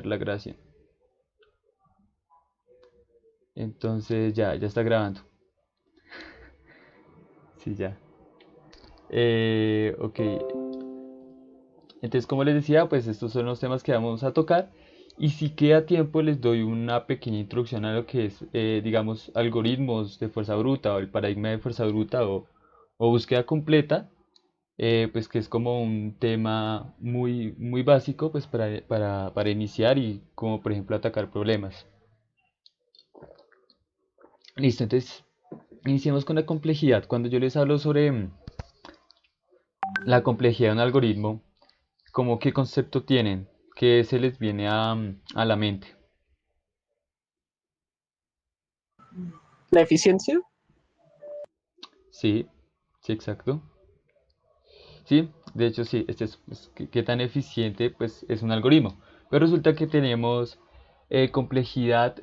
la grabación. Entonces ya está grabando. Sí, ya. Ok. Entonces, como les decía, pues estos son los temas que vamos a tocar. Y si queda tiempo, les doy una pequeña introducción a lo que es, digamos, algoritmos de fuerza bruta o el paradigma de fuerza bruta o búsqueda completa, pues que es como un tema muy básico pues para iniciar y como por ejemplo atacar problemas. Listo, entonces iniciemos con la complejidad. Cuando yo les hablo sobre la complejidad de un algoritmo, ¿cómo qué concepto tienen? ¿Qué se les viene a la mente? La eficiencia. Sí, sí, exacto. Sí, de hecho sí, este es pues, qué tan eficiente pues es un algoritmo. Pero resulta que tenemos complejidad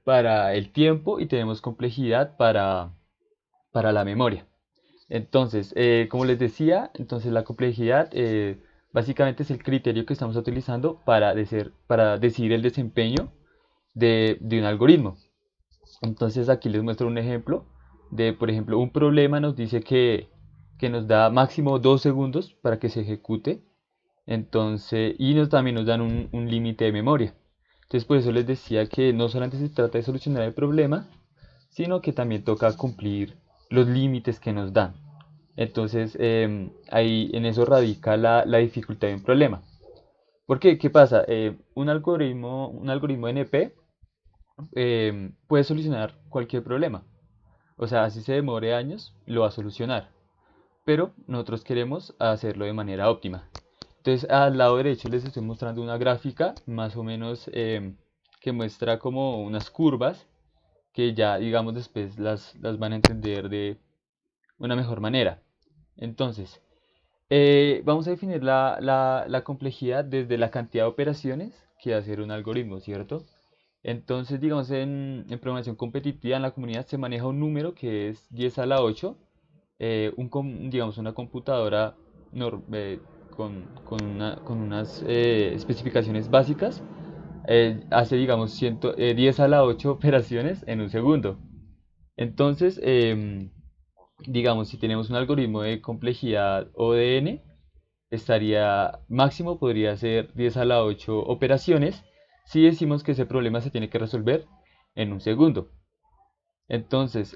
para el tiempo y tenemos complejidad para la memoria. Entonces, como les decía, entonces la complejidad básicamente es el criterio que estamos utilizando para decidir el desempeño de un algoritmo. Entonces aquí les muestro un ejemplo de, por ejemplo, un problema nos dice que nos da máximo 2 segundos para que se ejecute. Entonces, y también nos dan un límite de memoria. Entonces, por eso les decía que no solamente se trata de solucionar el problema, sino que también toca cumplir los límites que nos dan. Entonces, ahí en eso radica la dificultad de un problema. ¿Por qué? ¿Qué pasa? Un algoritmo NP puede solucionar cualquier problema. O sea, así se demore años, lo va a solucionar. Pero nosotros queremos hacerlo de manera óptima. Entonces, al lado derecho les estoy mostrando una gráfica más o menos que muestra como unas curvas que ya, digamos, después las van a entender de una mejor manera. Entonces, vamos a definir la complejidad desde la cantidad de operaciones que va a hacer un algoritmo, ¿cierto? Entonces, digamos, en programación competitiva en la comunidad se maneja un número que es 10 a la 8, digamos, una computadora con unas especificaciones básicas, hace, digamos, 10 a la 8 operaciones en un segundo. Entonces, digamos, si tenemos un algoritmo de complejidad O de n, estaría máximo podría ser 10 a la 8 operaciones si decimos que ese problema se tiene que resolver en un segundo. Entonces,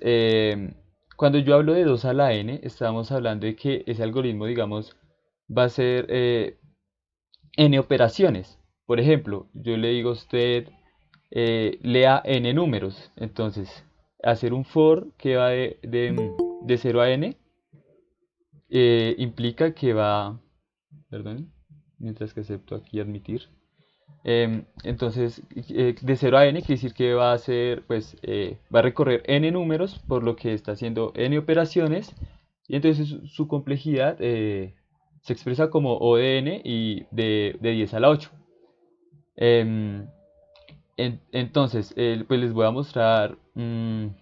cuando yo hablo de 2 a la n, estamos hablando de que ese algoritmo, digamos, va a ser n operaciones. Por ejemplo, yo le digo a usted, lea n números. Entonces, hacer un for que va de 0 a n implica que va, perdón, mientras que acepto aquí admitir. Entonces, de 0 a n quiere decir que va a hacer, pues, va a recorrer n números, por lo que está haciendo n operaciones, y entonces su complejidad se expresa como O de n y de 10 a la 8. Em, entonces, pues les voy a mostrar un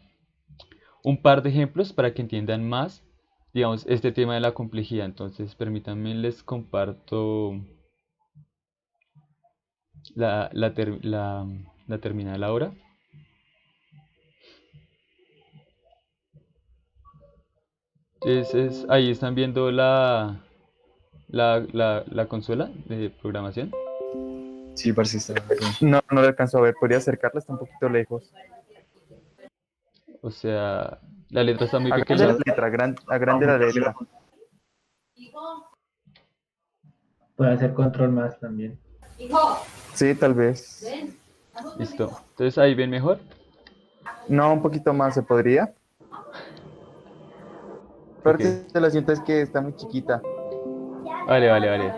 par de ejemplos para que entiendan más, digamos, este tema de la complejidad. Entonces, permítanme, les comparto la terminal ahora. Entonces, ahí están viendo la consola de programación. Sí, parce, está bien. No lo alcanzo a ver. ¿Podría acercarla? Está un poquito lejos. O sea, la letra está muy Agrande la pequeña. letra, agrande la letra. Puede hacer control más también. Sí, tal vez. Listo. Entonces, ahí ven mejor. No, un poquito más se podría. Ok. Porque lo siento es que está muy chiquita. Vale.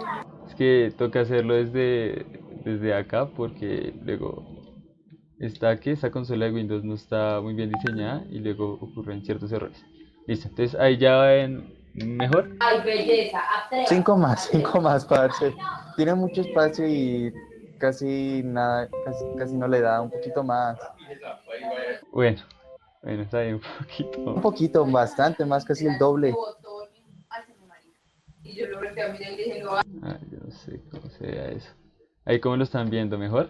Es que toca hacerlo desde acá porque luego está que esta consola de Windows no está muy bien diseñada y luego ocurren ciertos errores. Listo, entonces ahí ya ven mejor. Ay, belleza, atrévase. Cinco más, parce. Tiene mucho espacio y casi nada, casi no le da un poquito más. Bueno, está bien un Un poquito. poquito, bastante más, casi el doble. Y yo lo volteé a mirar y le dije, no, Ah, yo no sé cómo se vea eso. Ahí como lo están viendo mejor.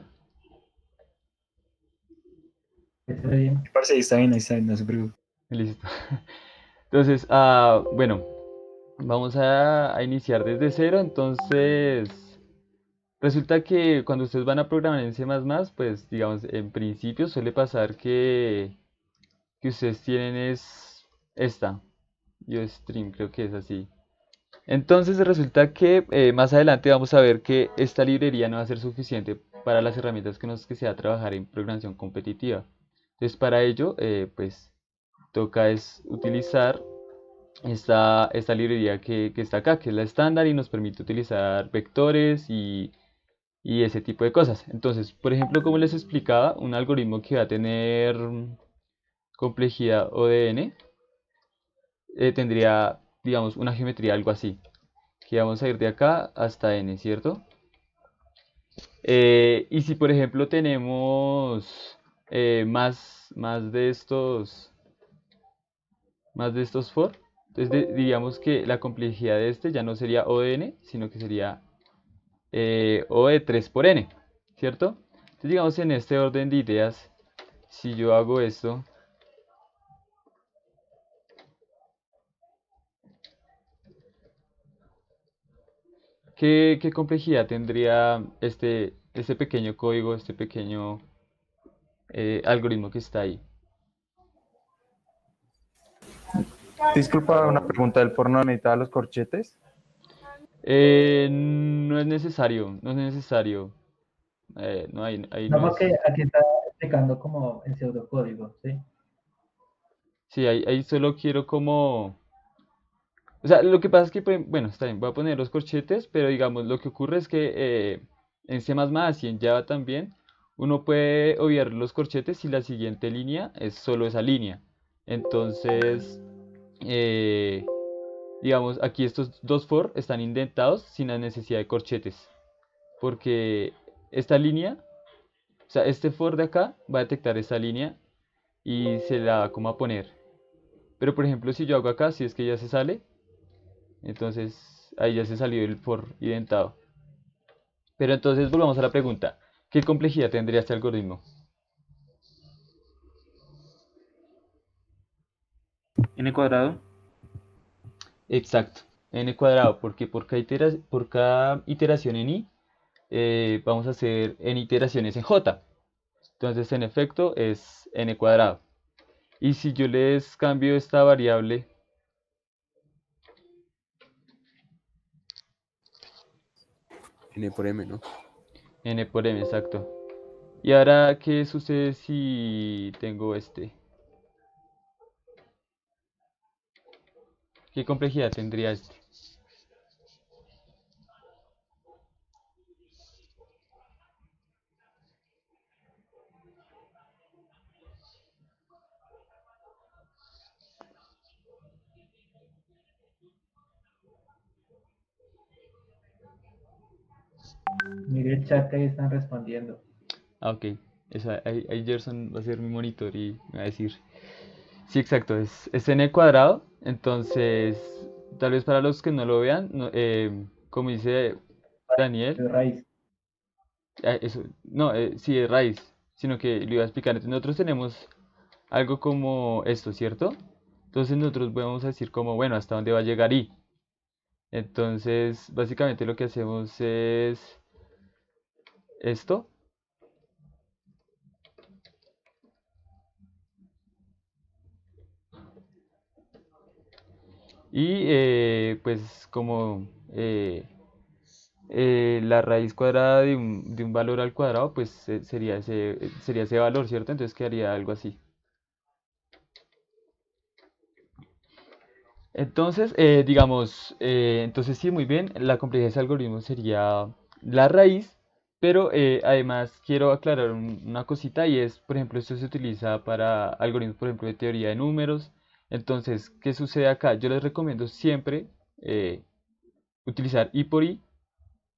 Está bien. Parce, ahí está bien, no se preocupe. Listo. Entonces, bueno, vamos a iniciar desde cero. Entonces, resulta que cuando ustedes van a programar en C++, pues digamos, en principio suele pasar que ustedes tienen es esta, UStream, creo que es así. Entonces resulta que más adelante vamos a ver que esta librería no va a ser suficiente para las herramientas que nos que sea trabajar en programación competitiva. Entonces para ello, pues toca es utilizar esta librería que está acá, que es la estándar y nos permite utilizar vectores y ese tipo de cosas. Entonces, por ejemplo, como les explicaba, un algoritmo que va a tener complejidad O de n tendría, digamos, una geometría algo así, que vamos a ir de acá hasta n, ¿cierto? Y si por ejemplo tenemos más de estos for, entonces diríamos que la complejidad de este ya no sería O de n, sino que sería O de 3 por n, ¿cierto? Entonces digamos en este orden de ideas, si yo hago esto, ¿qué complejidad tendría este pequeño código, este pequeño algoritmo que está ahí? Disculpa, una pregunta, ¿el porno necesitaba los corchetes? No es necesario, no es necesario. No, ahí No, no es. porque aquí está explicando como en pseudocódigo, ¿sí? Sí, ahí solo quiero como. O sea, lo que pasa es que, pues, bueno, está bien, voy a poner los corchetes, pero digamos, lo que ocurre es que en C++ y en Java también, uno puede obviar los corchetes si la siguiente línea es solo esa línea. Entonces, eh, digamos, aquí estos dos for están indentados sin la necesidad de corchetes, porque esta línea, o sea, este for de acá va a detectar esta línea y se la va como a poner. Pero por ejemplo, si yo hago acá, si es que ya se sale, entonces ahí ya se salió el for identado. Pero entonces volvamos a la pregunta. ¿Qué complejidad tendría este algoritmo? N cuadrado. Exacto, n cuadrado, porque por cada iteración en i vamos a hacer n iteraciones en j. Entonces en efecto es n cuadrado. Y si yo les cambio esta variable, N por M, ¿no? n por m, exacto. ¿Y ahora qué sucede si tengo este? ¿Qué complejidad tendría este? Mire el chat que ahí están respondiendo. Ah, ok. Ahí Gerson va a ser mi monitor y me va a decir. Sí, exacto, es n cuadrado. Entonces, tal vez para los que no lo vean, como dice Daniel, De raíz. eso, no, sí es raíz, sino que lo iba a explicar. Entonces, nosotros tenemos algo como esto, ¿cierto? Entonces, nosotros vamos a decir como, bueno, hasta dónde va a llegar i. Entonces, básicamente lo que hacemos es esto. Y pues como la raíz cuadrada de un valor al cuadrado, pues sería ese valor, ¿cierto? Entonces quedaría algo así. Entonces, digamos, entonces sí, muy bien, la complejidad de ese algoritmo sería la raíz, pero además quiero aclarar una cosita y es, por ejemplo, esto se utiliza para algoritmos, por ejemplo, de teoría de números. Entonces, ¿qué sucede acá? Yo les recomiendo siempre utilizar i por i,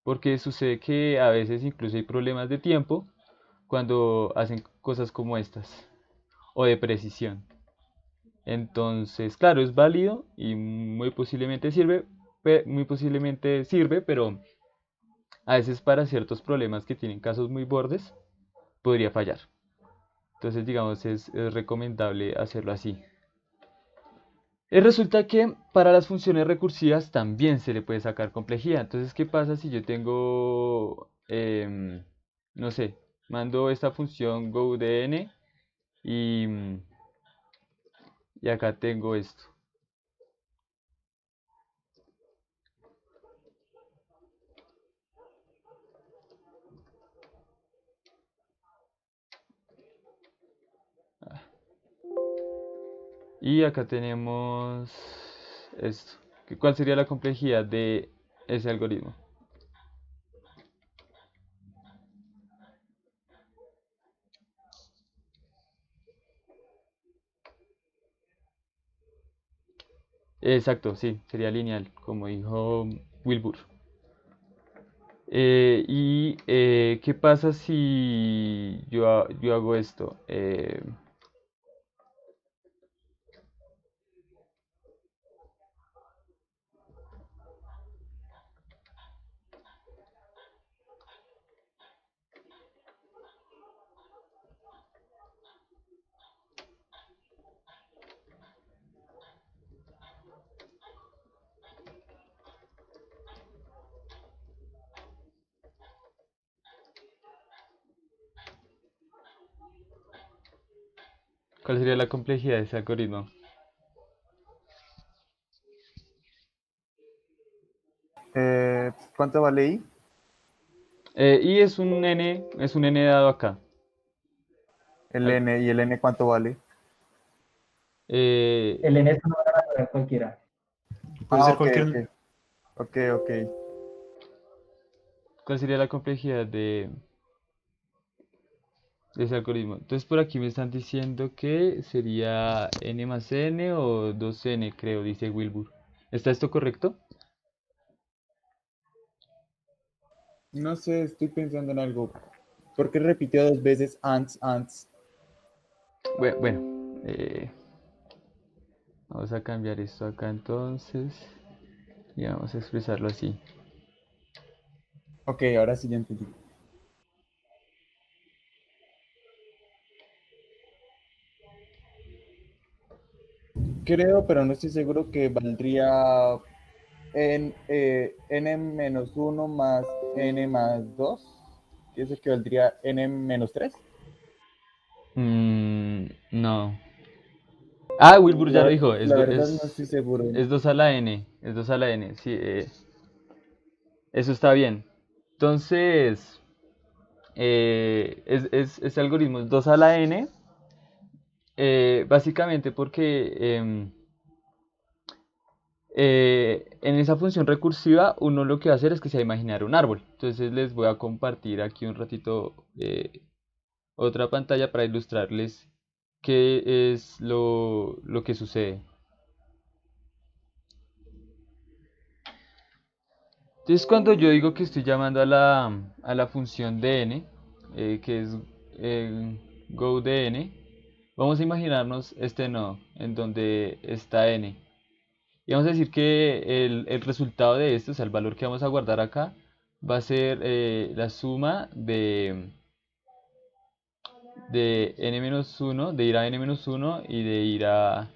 porque sucede que a veces incluso hay problemas de tiempo cuando hacen cosas como estas, o de precisión. Entonces, claro, es válido y muy posiblemente sirve, pero a veces para ciertos problemas que tienen casos muy bordes, podría fallar. Entonces, digamos, es recomendable hacerlo así. Resulta que para las funciones recursivas también se le puede sacar complejidad. Entonces, ¿qué pasa si yo tengo, no sé, mando esta función go de n y, y acá tengo esto? Y acá tenemos esto. ¿Cuál sería la complejidad de ese algoritmo? Exacto, sí, sería lineal, como dijo Wilbur. ¿Qué pasa si yo hago esto? ¿Cuál sería la complejidad de ese algoritmo? ¿Cuánto vale I? Y es un n dado acá. El Al- N, ¿y el N cuánto vale? eh, El N es una variable cualquiera. Puede Ah, ser ok, cualquier. ok. Ok, ok. ¿Cuál sería la complejidad de ese algoritmo? Entonces por aquí me están diciendo que sería n más n o 2n, creo, dice Wilbur. ¿Está esto correcto? No sé, estoy pensando en algo. ¿Por qué repitió dos veces ants? Bueno, vamos a cambiar esto acá entonces y vamos a expresarlo así. Ok, ahora sí ya entendí. Creo, pero no estoy seguro que valdría n menos uno más n más 2. ¿Qué es el que valdría n menos 3? No. Ah, Wilbur ya lo dijo, La verdad no estoy seguro. es 2 a la n, es 2 a la n, sí, eso está bien. Entonces, este algoritmo es 2 a la n, básicamente porque en esa función recursiva uno lo que va a hacer es que se va a imaginar un árbol. Entonces les voy a compartir aquí un ratito otra pantalla para ilustrarles qué es lo que sucede. Entonces cuando yo digo que estoy llamando a la función de n, que es go de n, vamos a imaginarnos este nodo en donde está n. Y vamos a decir que el resultado de esto, o sea, el valor que vamos a guardar acá, va a ser la suma de n-1, de ir a n-1 y de ir a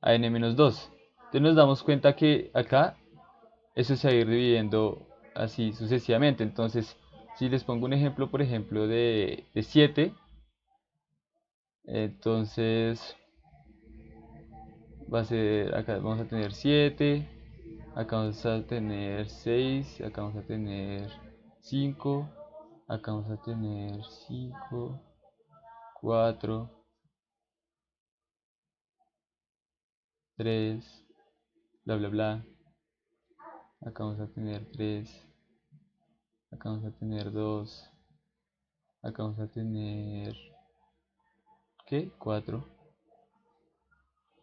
n-2. Entonces nos damos cuenta que acá eso se va a ir dividiendo así sucesivamente. Entonces, si les pongo un ejemplo, por ejemplo, de 7, entonces va a ser, acá vamos a tener 7, acá vamos a tener 6, acá vamos a tener 5, acá vamos a tener 5, 4, 3, bla bla bla. Acá vamos a tener 3, acá vamos a tener 2, acá vamos a tener, ¿qué? 4.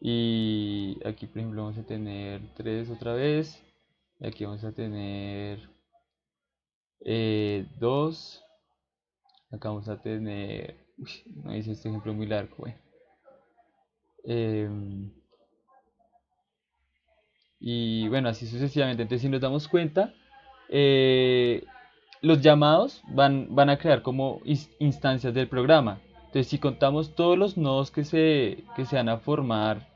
Y aquí, por ejemplo, vamos a tener 3 otra vez. Y aquí vamos a tener 2. Acá vamos a tener... Uy, no hice este ejemplo muy largo, bueno. Y bueno, así sucesivamente. Entonces, si nos damos cuenta, eh, los llamados van a crear como instancias del programa. Entonces, si contamos todos los nodos que se van a formar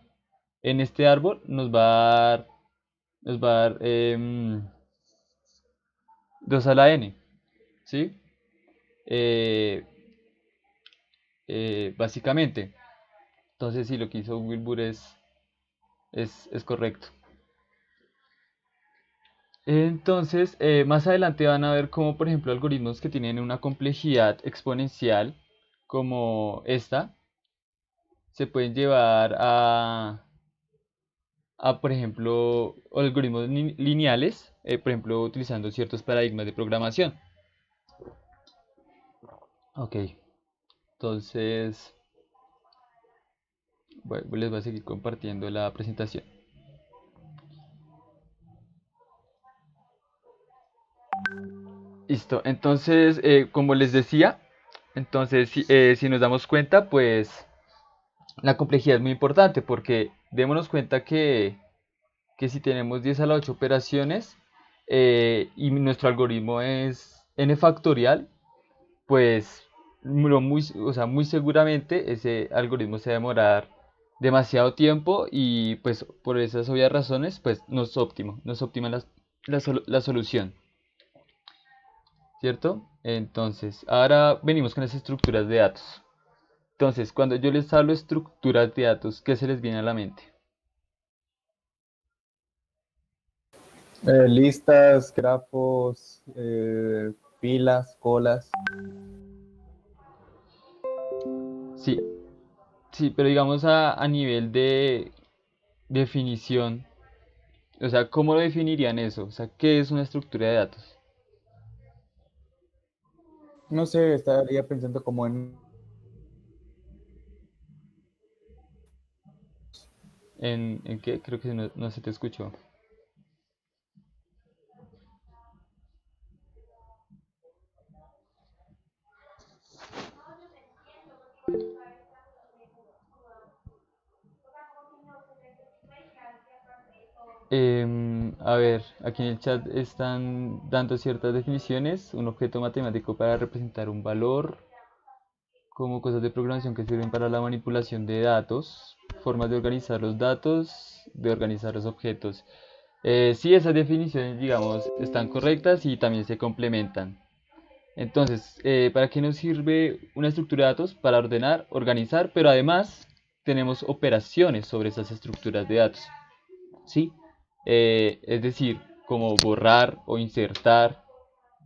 en este árbol, nos va a dar 2 a la n, ¿sí? Eh, básicamente. Entonces, sí, lo que hizo Wilbur es correcto. Entonces, más adelante van a ver cómo, por ejemplo, algoritmos que tienen una complejidad exponencial, como esta, se pueden llevar por ejemplo, algoritmos lineales, por ejemplo, utilizando ciertos paradigmas de programación. Ok, entonces, les voy a seguir compartiendo la presentación. Listo, entonces, como les decía, entonces, si nos damos cuenta, pues la complejidad es muy importante porque démonos cuenta que si tenemos 10 a la 8 operaciones y nuestro algoritmo es n factorial, pues o sea, muy seguramente ese algoritmo se va a demorar demasiado tiempo y pues por esas obvias razones pues no es óptimo, no es óptima la solución, ¿cierto? Entonces, ahora venimos con las estructuras de datos. Entonces, cuando yo les hablo de estructuras de datos, ¿qué se les viene a la mente? Listas, grafos, filas, colas. Sí, sí, pero digamos a nivel de definición, o sea, ¿cómo lo definirían eso? O sea, ¿qué es una estructura de datos? No sé, estaría pensando como en... ¿En qué? Creo que no se te escuchó. A ver, aquí en el chat están dando ciertas definiciones. Un objeto matemático para representar un valor, como cosas de programación que sirven para la manipulación de datos, formas de organizar los datos, de organizar los objetos. Sí, esas definiciones, digamos, están correctas y también se complementan. Entonces, ¿para qué nos sirve una estructura de datos? Para ordenar, organizar, pero además tenemos operaciones sobre esas estructuras de datos, ¿sí? Es decir, como borrar o insertar,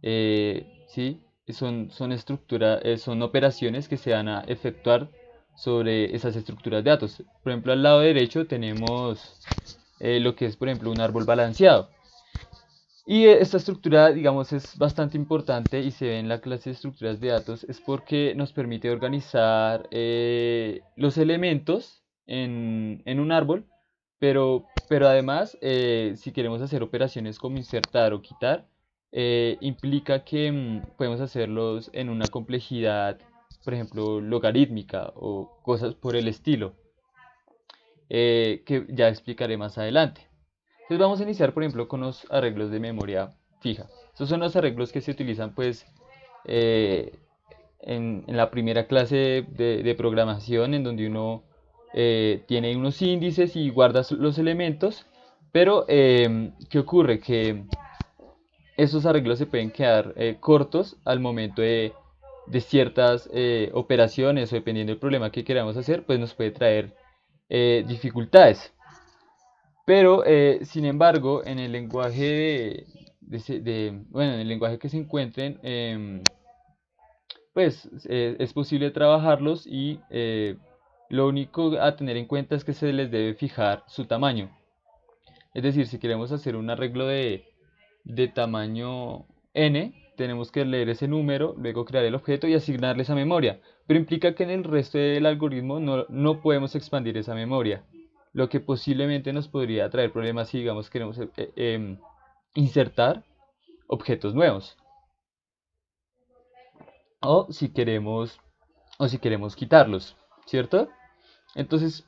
¿sí? Son operaciones que se van a efectuar sobre esas estructuras de datos. Por ejemplo, al lado derecho tenemos lo que es, por ejemplo, un árbol balanceado. Y esta estructura, digamos, es bastante importante y se ve en la clase de estructuras de datos, es porque nos permite organizar los elementos en un árbol, pero además, si queremos hacer operaciones como insertar o quitar, implica que podemos hacerlos en una complejidad, por ejemplo, logarítmica o cosas por el estilo, que ya explicaré más adelante. Entonces vamos a iniciar, por ejemplo, con los arreglos de memoria fija. Estos son los arreglos que se utilizan, pues, eh, en la primera clase de programación, en donde uno tiene unos índices y guarda los elementos. Pero, ¿qué ocurre? Que estos arreglos se pueden quedar cortos al momento de ciertas operaciones o dependiendo del problema que queramos hacer, pues nos puede traer dificultades. Pero, sin embargo, en el lenguaje bueno, en el lenguaje que se encuentren, pues es posible trabajarlos y lo único a tener en cuenta es que se les debe fijar su tamaño. Es decir, si queremos hacer un arreglo de tamaño n, tenemos que leer ese número, luego crear el objeto y asignarle esa memoria. Pero implica que en el resto del algoritmo no podemos expandir esa memoria, lo que posiblemente nos podría traer problemas si, digamos, queremos insertar objetos nuevos o si queremos quitarlos, ¿cierto? Entonces,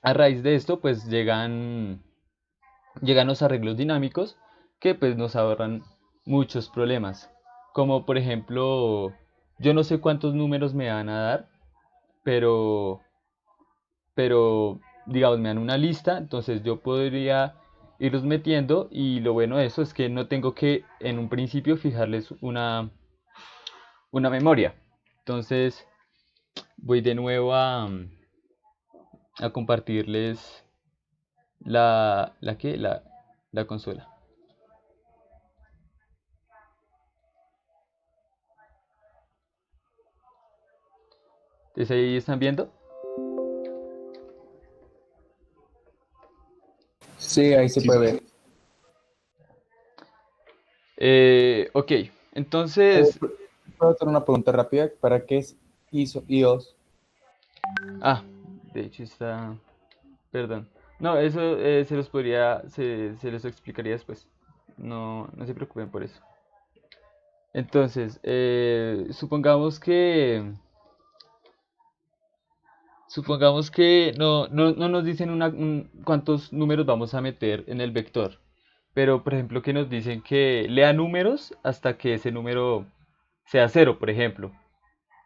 a raíz de esto, pues llegan los arreglos dinámicos que pues nos ahorran muchos problemas. Como por ejemplo, yo no sé cuántos números me van a dar, pero, pero digamos, me dan una lista, entonces yo podría irlos metiendo y lo bueno de eso es que no tengo que en un principio fijarles una memoria. Entonces voy de nuevo a compartirles la consola. Entonces ahí están viendo. Sí, ahí se Sí, puede ver. Ok, entonces, Puedo hacer una pregunta rápida. ¿Para qué es iOS? ah, de hecho está, perdón. No, eso se los explicaría después. No, no se preocupen por eso. Entonces, supongamos que no nos dicen cuántos números vamos a meter en el vector. Pero, por ejemplo, que nos dicen que lea números hasta que ese número sea cero, por ejemplo.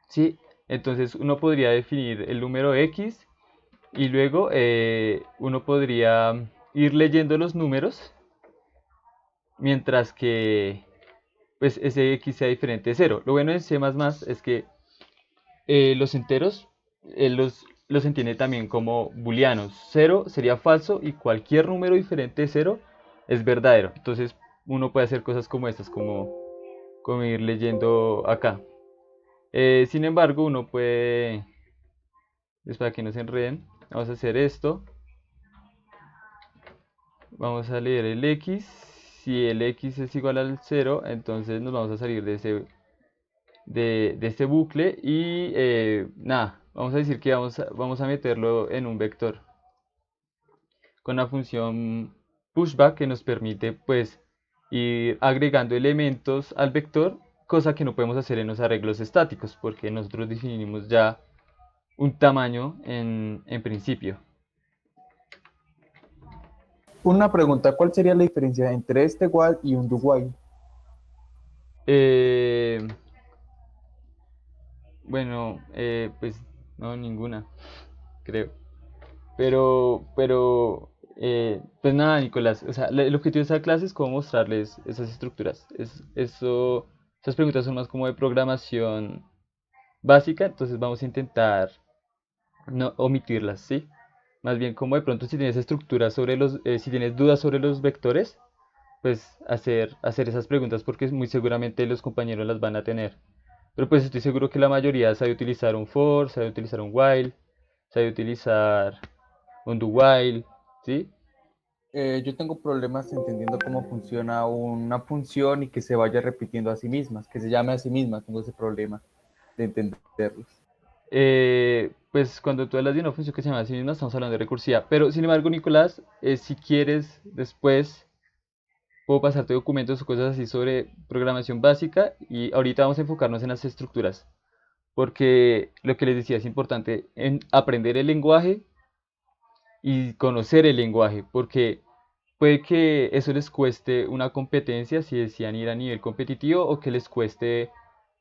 ¿Sí? Entonces uno podría definir el número X y luego uno podría ir leyendo los números mientras que pues ese X sea diferente de cero. Lo bueno de C++ es que los enteros los entiende también como booleanos. Cero sería falso y cualquier número diferente de cero es verdadero. Entonces uno puede hacer cosas como estas, como ir leyendo acá. Sin embargo, uno puede, es para que no se enreden, vamos a hacer esto. Vamos a leer el X. Si el X es igual al 0, entonces nos vamos a salir de este bucle y nada, vamos a decir que vamos a meterlo en un vector con la función pushback que nos permite pues ir agregando elementos al vector, cosa que no podemos hacer en los arreglos estáticos porque nosotros definimos ya un tamaño en principio. Una pregunta, ¿cuál sería la diferencia entre este while y un do while? Eh, bueno, pues no, ninguna, creo. Pues nada, Nicolás, o sea, el objetivo de esta clase es cómo mostrarles esas estructuras. Esas preguntas son más como de programación básica, entonces vamos a intentar no omitirlas, ¿sí? Más bien como de pronto si tienes estructuras si tienes dudas sobre los vectores, pues hacer esas preguntas porque muy seguramente los compañeros las van a tener. Pero pues estoy seguro que la mayoría sabe utilizar un for, sabe utilizar un while, sabe utilizar un do while, ¿sí? Yo tengo problemas entendiendo cómo funciona una función y que se vaya repitiendo a sí mismas, que se llame a sí misma. Tengo ese problema de entenderlos. Pues cuando tú hablas de una función que se llama a sí misma, estamos hablando de recursiva. Pero sin embargo, Nicolás, si quieres, después puedo pasarte documentos o cosas así sobre programación básica y ahorita vamos a enfocarnos en las estructuras. Porque lo que les decía es importante en aprender el lenguaje y conocer el lenguaje, porque puede que eso les cueste una competencia si desean ir a nivel competitivo o que les cueste,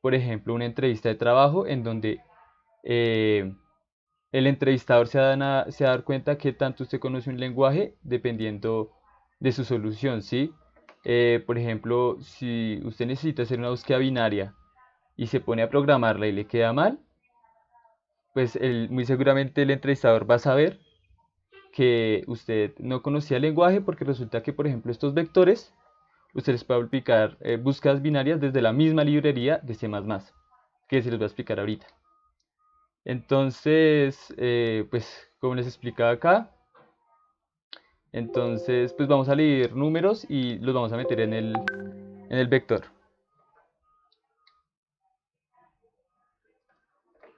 por ejemplo, una entrevista de trabajo en donde eh, el entrevistador se va a dar cuenta que tanto usted conoce un lenguaje dependiendo de su solución, ¿sí? Por ejemplo, si usted necesita hacer una búsqueda binaria y se pone a programarla y le queda mal, pues muy seguramente el entrevistador va a saber que usted no conocía el lenguaje porque resulta que, por ejemplo, estos vectores, usted les puede aplicar búsquedas binarias desde la misma librería de C++, que se les va a explicar ahorita. Entonces, pues como les explicaba acá, entonces pues vamos a leer números y los vamos a meter en el vector.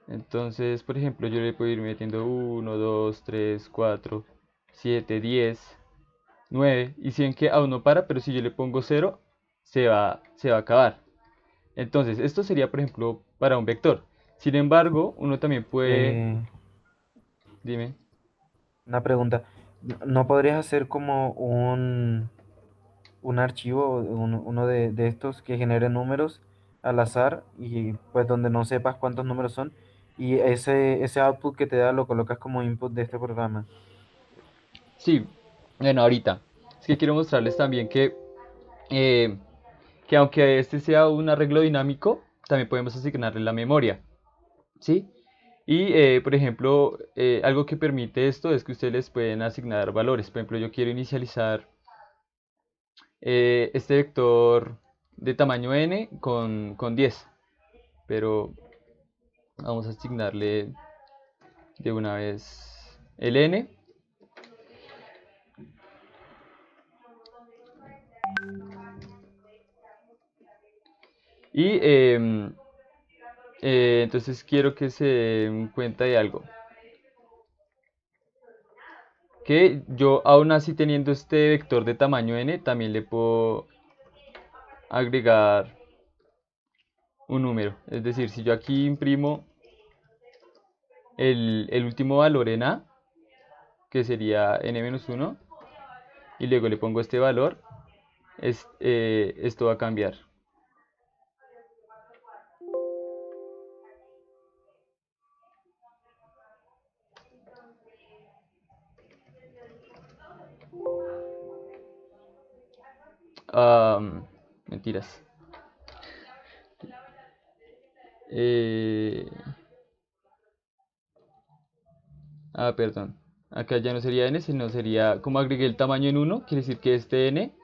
Entonces, por ejemplo, yo le puedo ir metiendo 1, 2, 3, 4, 7, 10, 9 y si ven que aún no para, pero si yo le pongo 0, se va a acabar. Entonces, esto sería, por ejemplo, para un vector. Sin embargo, uno también puede, Eh, dime, una pregunta. ¿No podrías hacer como un archivo, uno de estos que genere números al azar y pues donde no sepas cuántos números son y ese output que te da lo colocas como input de este programa. Sí, bueno, ahorita. Es que quiero mostrarles también eh, que aunque este sea un arreglo dinámico, también podemos asignarle la memoria, ¿sí? Y, por ejemplo, algo que permite esto es que ustedes les pueden asignar valores. Por ejemplo, yo quiero inicializar este vector de tamaño n con 10, pero vamos a asignarle de una vez el n. Y entonces quiero que se den cuenta de algo. Que yo aún así teniendo este vector de tamaño n, también le puedo agregar un número. Es decir, si yo aquí imprimo el último valor en a, que sería n-1, y luego le pongo este valor, esto va a cambiar. Mentiras. Eh, Perdón. Acá ya no sería n, sino sería, como agregué el tamaño en 1, quiere decir que este n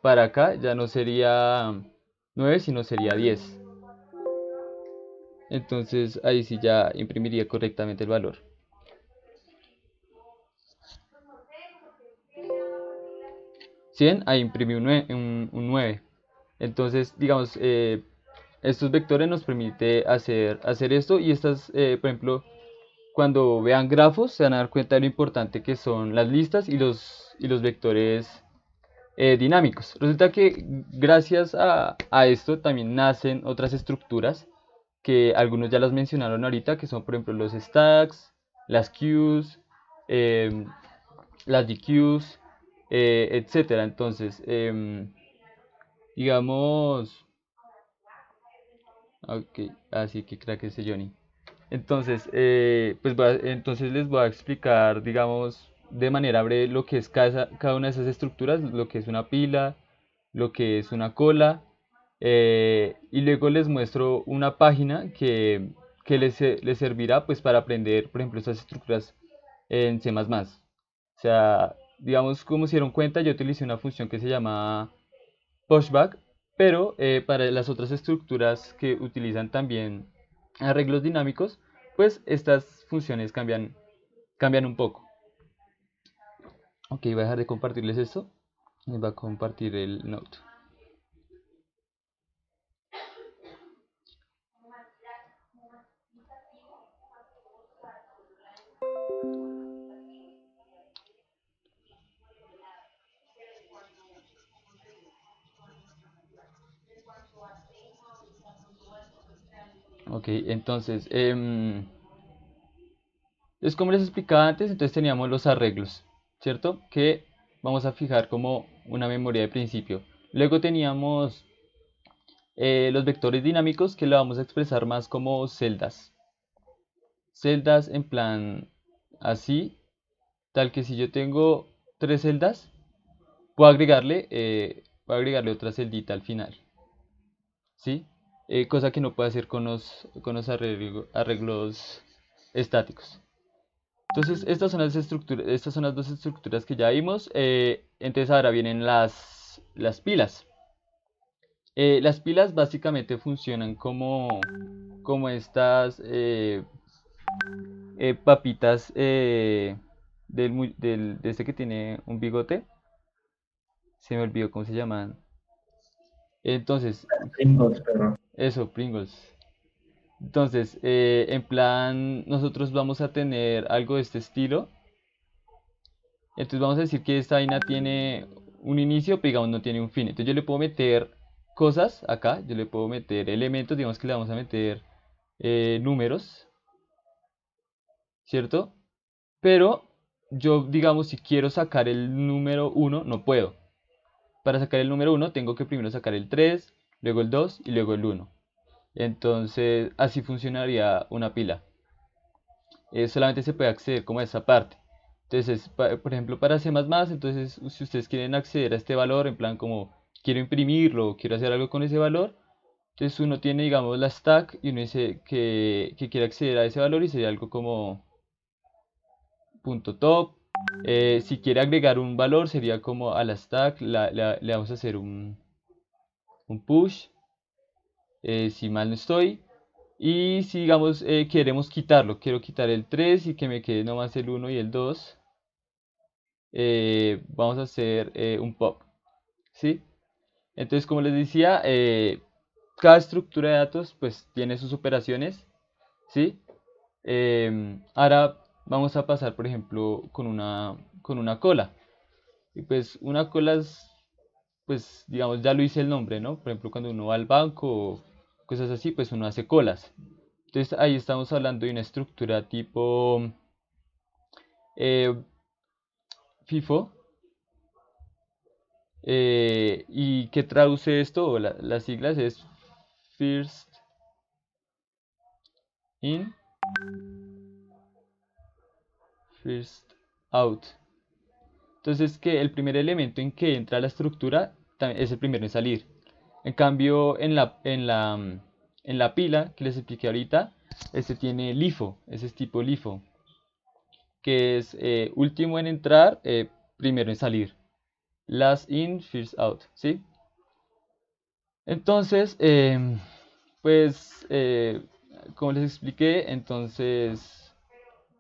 para acá ya no sería 9, sino sería 10. Entonces ahí sí ya imprimiría correctamente el valor. ¿Sí ven? Ahí imprimí un 9. Entonces, digamos, estos vectores nos permite hacer esto y estas, por ejemplo, cuando vean grafos se van a dar cuenta de lo importante que son las listas y los vectores dinámicos. Resulta que gracias a esto también nacen otras estructuras que algunos ya las mencionaron ahorita, que son por ejemplo los stacks, las queues, em, las DQs, etcétera. Entonces, digamos, ok, así que crack ese Johnny. Entonces, pues entonces les voy a explicar, digamos, de manera breve lo que es cada una de esas estructuras, lo que es una pila, lo que es una cola, y luego les muestro una página que les servirá pues para aprender, por ejemplo, estas estructuras en C++. O sea, digamos, como se dieron cuenta, yo utilicé una función que se llama pushback, pero para las otras estructuras que utilizan también arreglos dinámicos, pues estas funciones cambian un poco. Ok, voy a dejar de compartirles esto. Les voy a compartir el Note. Ok, entonces, es como les explicaba antes, entonces teníamos los arreglos, ¿cierto? Que vamos a fijar como una memoria de principio. Luego teníamos los vectores dinámicos que lo vamos a expresar más como celdas. Celdas en plan así, tal que si yo tengo 3 celdas, puedo agregarle otra celdita al final, ¿sí? Cosa que no puedo hacer con los arreglos estáticos. Entonces, estas son las dos estructuras que ya vimos. Entonces ahora vienen las pilas. Las pilas básicamente funcionan como estas papitas de este que tiene un bigote. Se me olvidó cómo se llaman. Entonces, Pringles, perro. eso, Pringles. Entonces, en plan, nosotros vamos a tener algo de este estilo. Entonces vamos a decir que esta vaina tiene un inicio, pero digamos no tiene un fin. Entonces yo le puedo meter cosas acá, yo le puedo meter elementos, digamos que le vamos a meter números, ¿cierto? Pero yo, digamos, si quiero sacar el número 1, no puedo. para sacar el número 1 tengo que primero sacar el 3, luego el 2 y luego el 1. Entonces así funcionaría una pila. Solamente se puede acceder como a esa parte. Entonces, por ejemplo, para C++, entonces si ustedes quieren acceder a este valor, en plan como quiero imprimirlo, quiero hacer algo con ese valor, entonces uno tiene, digamos, la stack y uno dice que quiere acceder a ese valor y sería algo como punto .top. Si quiere agregar un valor sería como a la stack, le vamos a hacer un push, si mal no estoy. Y si digamos queremos quitarlo, quiero quitar el 3 y que me quede nomás el 1 y el 2, vamos a hacer un pop, ¿sí? Entonces, como les decía, cada estructura de datos pues tiene sus operaciones, ¿sí? Ahora vamos a pasar, por ejemplo, con una cola. Y pues una cola es, pues digamos, ya lo hice el nombre, ¿no? Por ejemplo, cuando uno va al banco o cosas así, pues uno hace colas. Entonces ahí estamos hablando de una estructura tipo eh, FIFO. ¿Y qué traduce esto? O las siglas es First In, First Out. Entonces que el primer elemento en que entra la estructura es el primero en salir. En cambio, en la pila que les expliqué ahorita, este tiene LIFO, ese es tipo LIFO, que es último en entrar, primero en salir. Last in, first out, ¿sí? Entonces, pues, como les expliqué, entonces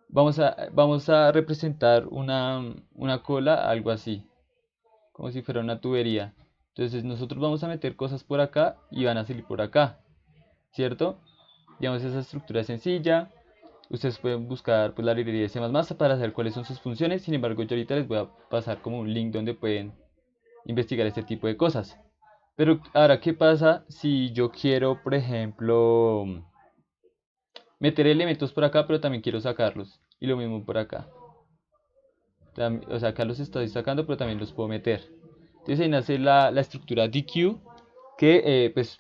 vamos a representar una cola, algo así, como si fuera una tubería. Entonces nosotros vamos a meter cosas por acá y van a salir por acá, ¿cierto? Digamos, esa estructura es sencilla. Ustedes pueden buscar pues, la librería de C++ para saber cuáles son sus funciones. Sin embargo, yo ahorita les voy a pasar como un link donde pueden investigar este tipo de cosas. Pero ahora, ¿qué pasa si yo quiero, por ejemplo, meter elementos por acá, pero también quiero sacarlos? Y lo mismo por acá. O sea, acá los estoy sacando, pero también los puedo meter. Entonces ahí nace la estructura DQ, que pues,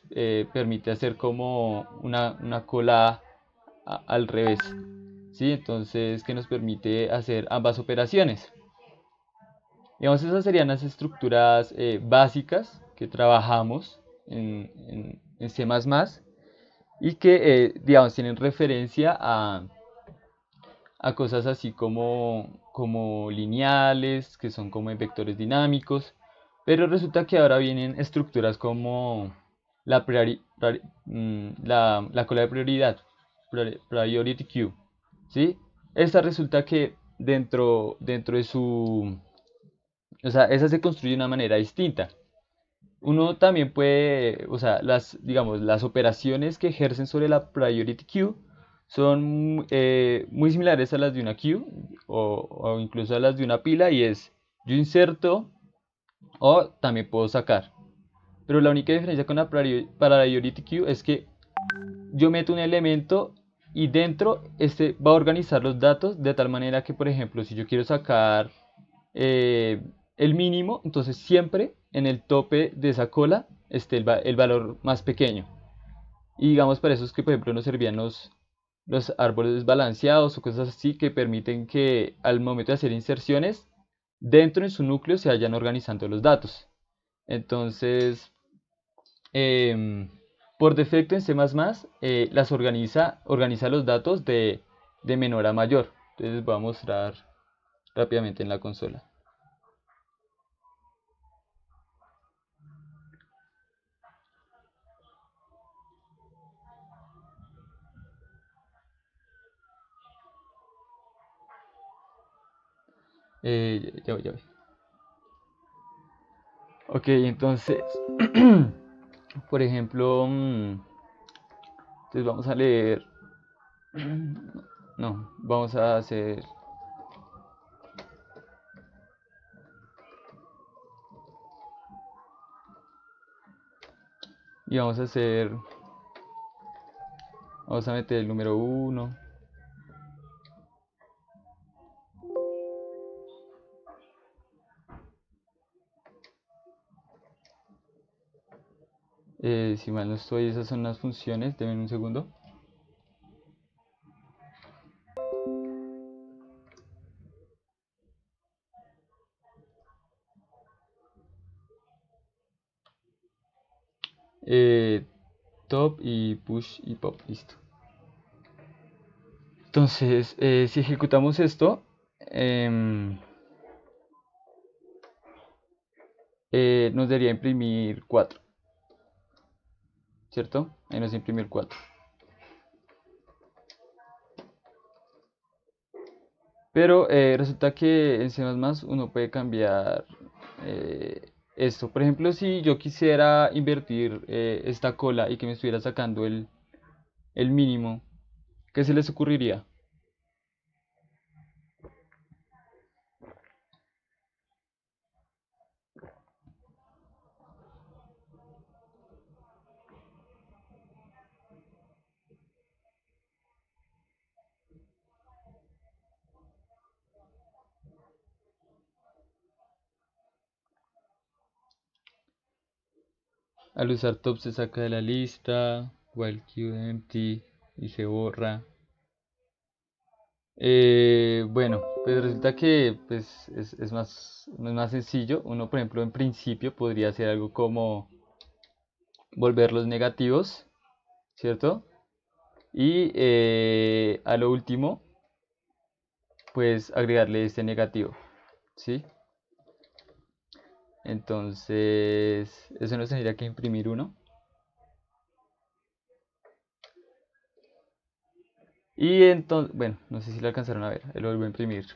permite hacer como una cola al revés. ¿Sí? Entonces, que nos permite hacer ambas operaciones. Digamos, esas serían las estructuras básicas que trabajamos en C++ y que, digamos, tienen referencia a cosas así como lineales, que son como en vectores dinámicos, pero resulta que ahora vienen estructuras como la cola de prioridad, priority queue, ¿sí? Esta resulta que dentro de su... O sea, esa se construye de una manera distinta. Uno también puede, o sea, digamos, las operaciones que ejercen sobre la priority queue son muy similares a las de una queue o incluso a las de una pila y es yo inserto o también puedo sacar. Pero la única diferencia con la priority queue es que yo meto un elemento y dentro este va a organizar los datos de tal manera que, por ejemplo, si yo quiero sacar eh, el mínimo, entonces siempre en el tope de esa cola esté el valor más pequeño. Y digamos, para eso es que, por ejemplo, nos servían los árboles balanceados o cosas así que permiten que al momento de hacer inserciones, dentro en su núcleo se vayan organizando los datos. Entonces, em, por defecto en C++, organiza los datos de menor a mayor. Entonces les voy a mostrar rápidamente en la consola. Ya voy, ya voy. Ok, entonces, por ejemplo, entonces vamos a leer, no, vamos a hacer, y vamos a hacer, vamos a meter el número 1, Si mal no estoy, esas son las funciones. Denme un segundo. Eh, Top y push y pop, listo. Entonces, si ejecutamos esto, nos debería imprimir 4, ¿cierto? Ahí nos imprimió el 4. Pero resulta que en C++ uno puede cambiar esto. Por ejemplo, si yo quisiera invertir esta cola y que me estuviera sacando el mínimo, ¿qué se les ocurriría? Al usar top se saca de la lista, while empty y se borra. Bueno, pues resulta que pues, es más sencillo. Uno, por ejemplo, en principio podría hacer algo como volverlos negativos, ¿cierto? Y a lo último, pues agregarle este negativo, ¿sí? Entonces, eso nos tendría que imprimir uno. Y entonces, bueno, no sé si lo alcanzaron a ver, lo vuelvo a imprimir.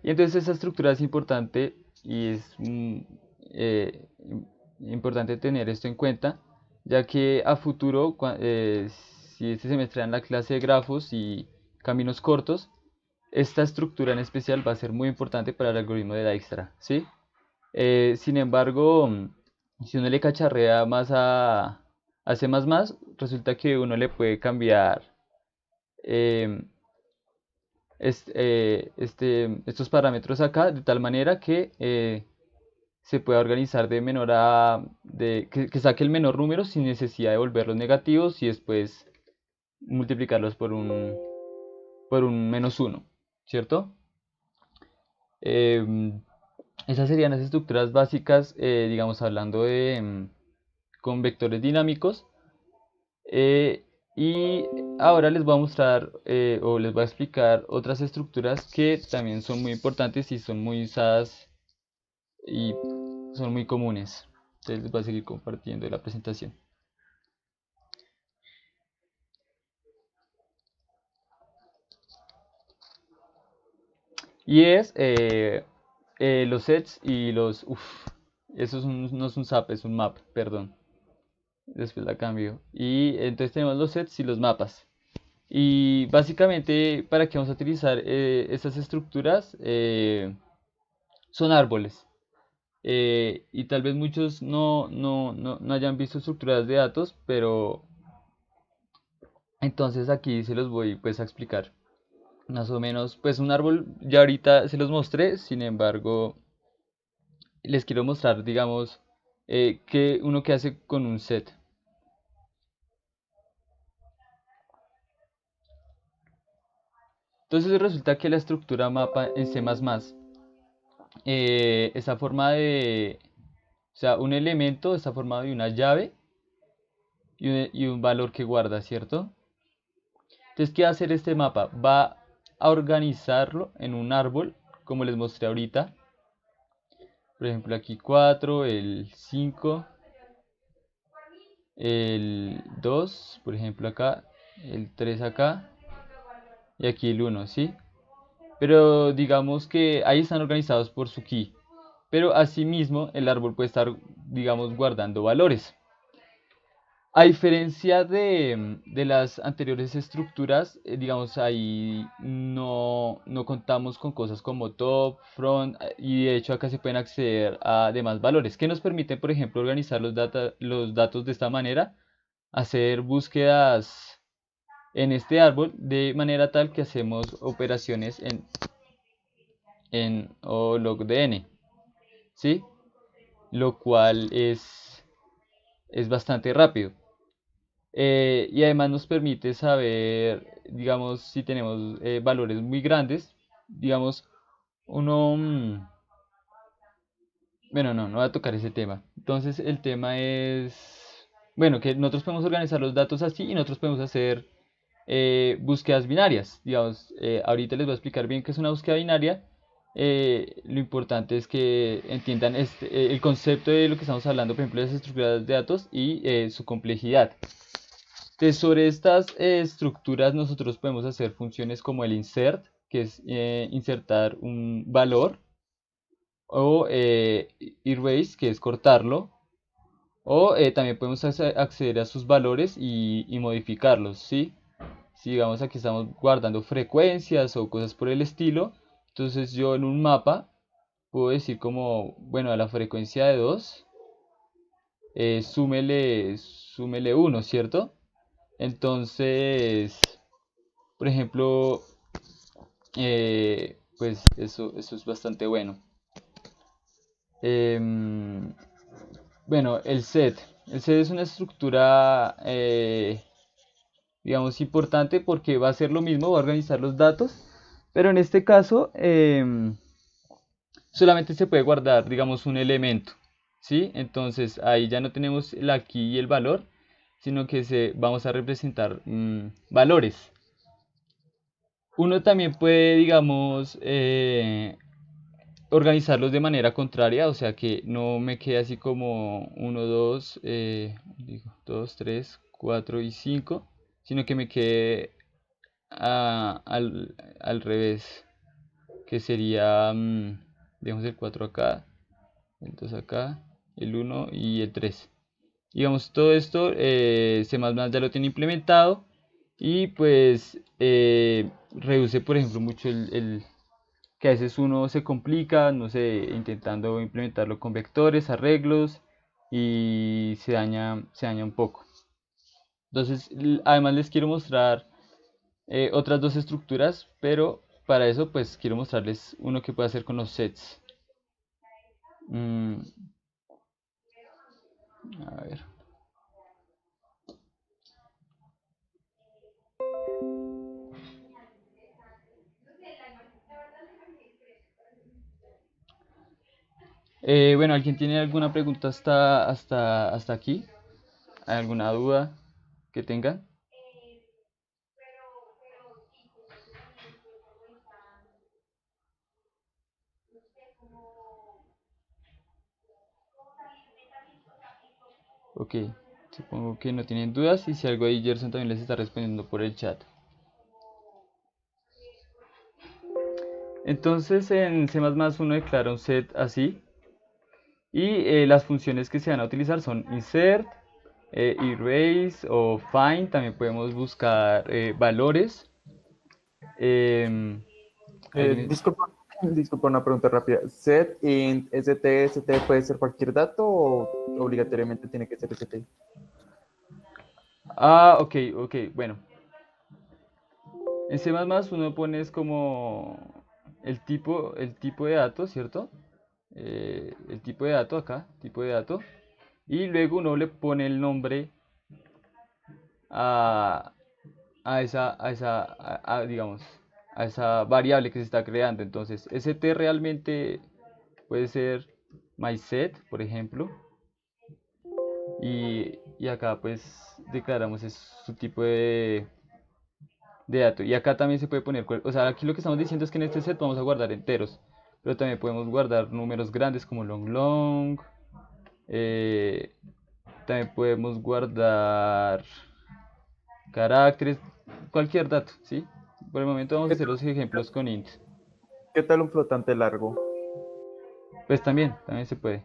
Y entonces esa estructura es importante y es importante tener esto en cuenta, ya que a futuro, si este semestre dan la clase de grafos y caminos cortos, esta estructura en especial va a ser muy importante para el algoritmo de Dijkstra, ¿sí? Sin embargo, si uno le cacharrea más a C++, resulta que uno le puede cambiar em, estos parámetros acá de tal manera que se pueda organizar de menor a que saque el menor número sin necesidad de volverlos negativos y después multiplicarlos por un -1, ¿cierto? Em, Esas serían las estructuras básicas, digamos, hablando con vectores dinámicos. Y ahora les voy a mostrar o les voy a explicar otras estructuras que también son muy importantes y son muy usadas y son muy comunes. Entonces les voy a seguir compartiendo la presentación. Y es los sets y los... eso no es un SAP, es un map, perdón. Después la cambio. Y entonces tenemos los sets y los mapas. Y básicamente, ¿para qué vamos a utilizar estas estructuras? Son árboles. Y tal vez muchos no hayan visto estructuras de datos, pero entonces aquí se los voy pues a explicar. Más o menos, pues un árbol ya ahorita se los mostré, sin embargo, les quiero mostrar, digamos, qué hace con un set. Entonces resulta que la estructura mapa en C++ está formada de, o sea, un elemento está formado de una llave y un valor que guarda, ¿cierto? Entonces, ¿qué va a hacer este mapa? Va a organizarlo en un árbol, como les mostré ahorita. Por ejemplo, aquí 4, el 5, el 2, por ejemplo acá, el 3 acá, y aquí el 1, ¿sí? Pero digamos que ahí están organizados por su key. Pero asimismo, el árbol puede estar, digamos, guardando valores. A diferencia de las anteriores estructuras, digamos, ahí no contamos con cosas como top, front, y de hecho acá se pueden acceder a demás valores que nos permiten, por ejemplo, organizar los datos de esta manera, hacer búsquedas en este árbol de manera tal que hacemos operaciones en o log de n, ¿sí? Lo cual es es bastante rápido. Y además nos permite saber, digamos, si tenemos valores muy grandes, digamos, uno... Bueno, no voy a tocar ese tema. Entonces el tema es, bueno, que nosotros podemos organizar los datos así y nosotros podemos hacer búsquedas binarias. Digamos, ahorita les voy a explicar bien qué es una búsqueda binaria. Lo importante es que entiendan el concepto de lo que estamos hablando, por ejemplo, de las estructuras de datos y su complejidad. Entonces, sobre estas estructuras nosotros podemos hacer funciones como el insert, que es insertar un valor, o erase, que es cortarlo, o también podemos acceder a sus valores y modificarlos, ¿sí? Si digamos aquí estamos guardando frecuencias o cosas por el estilo, entonces yo en un mapa puedo decir como, bueno, a la frecuencia de 2, súmele 1, ¿cierto? Entonces, por ejemplo, pues eso es bastante bueno. Em, bueno, el set. El set es una estructura, digamos, importante porque va a ser lo mismo, va a organizar los datos, pero en este caso solamente se puede guardar, digamos, un elemento, ¿sí? Entonces ahí ya no tenemos el aquí y el valor, sino que vamos a representar valores. Uno también puede, digamos, organizarlos de manera contraria, o sea que no me quede así como 1, 2, 2, 3, 4 y 5, sino que me quede al revés, que sería, digamos, el 4 acá, el 2 acá, el 1 y el 3. Digamos, todo esto C++ ya lo tiene implementado y pues reduce, por ejemplo, mucho que a veces uno se complica, no sé, intentando implementarlo con vectores, arreglos y se daña un poco. Entonces, además les quiero mostrar otras dos estructuras, pero para eso pues quiero mostrarles uno que puede hacer con los sets. Mm, a ver. Bueno, ¿alguien tiene alguna pregunta hasta aquí? ¿Hay alguna duda que tengan? Ok, supongo que no tienen dudas y si algo ahí Gerson también les está respondiendo por el chat. Entonces en C++ uno declara un set así y las funciones que se van a utilizar son insert, erase o find. También podemos buscar valores. Disculpa, disculpa una pregunta rápida. ¿Set int st puede ser cualquier dato o obligatoriamente tiene que ser st? Ok, bueno. En C++ uno pone es como el tipo de dato, ¿cierto? El tipo de dato acá, tipo de dato. Y luego uno le pone el nombre a, digamos, a esa variable que se está creando. Entonces, st realmente puede ser mySet, por ejemplo. Y acá pues declaramos su tipo de dato. Y acá también se puede poner, o sea, aquí lo que estamos diciendo es que en este set vamos a guardar enteros, pero también podemos guardar números grandes como long, eh, también podemos guardar caracteres, cualquier dato, ¿sí? Por el momento vamos a hacer los ejemplos con int. ¿Qué tal un flotante largo? Pues también se puede.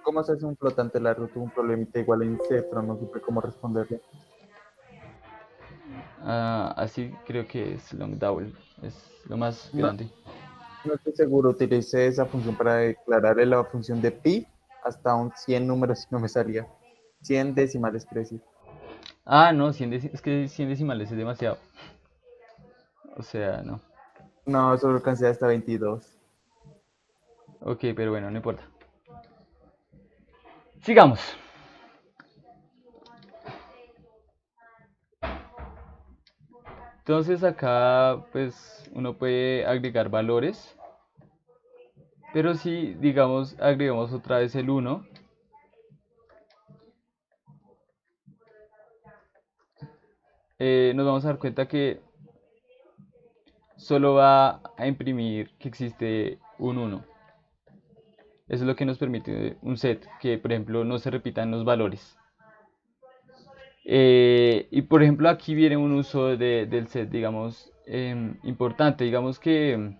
¿Cómo se hace un flotante largo? Tuve un problemita igual en C, pero no supe cómo responderle. Así creo que es long double, es lo más No, grande. no estoy seguro, utilicé esa función para declararle la función de pi hasta un 100 números y no me salía. 100 decimales, quiero decir. No, es que 100 decimales es demasiado. O sea, no. No, solo alcancé hasta 22. Ok, pero bueno, no importa. Sigamos. Entonces acá pues uno puede agregar valores, pero si digamos agregamos otra vez el 1, nos vamos a dar cuenta que solo va a imprimir que existe un 1. Eso es lo que nos permite un set, que por ejemplo no se repitan los valores. Y por ejemplo aquí viene un uso del set, digamos, importante. Digamos que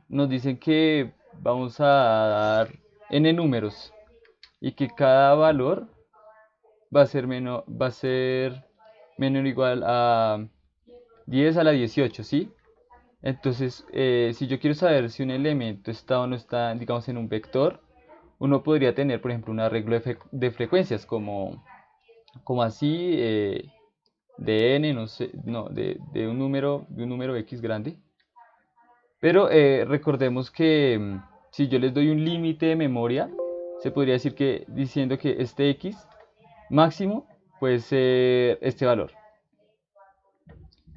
nos dicen que vamos a dar n números y que cada valor va a ser menor o igual a 10 a la 18, ¿sí? Entonces, si yo quiero saber si un elemento está o no está, digamos, en un vector, uno podría tener, por ejemplo, un arreglo de frecuencias, como así, de n, no sé, no, de un número x grande. Pero recordemos que si yo les doy un límite de memoria, se podría decir que diciendo que este x máximo puede ser este valor,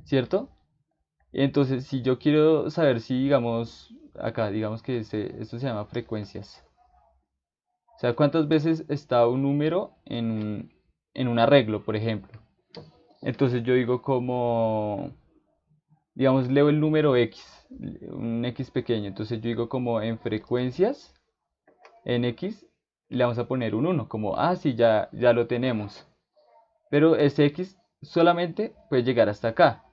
¿cierto? Entonces, si yo quiero saber si, digamos, acá, digamos que esto se llama frecuencias. O sea, cuántas veces está un número en un arreglo, por ejemplo. Entonces yo digo como, digamos, leo el número x, un x pequeño. Entonces yo digo como en frecuencias, en x, le vamos a poner un 1, como, ah, sí, ya lo tenemos. Pero ese x solamente puede llegar hasta acá.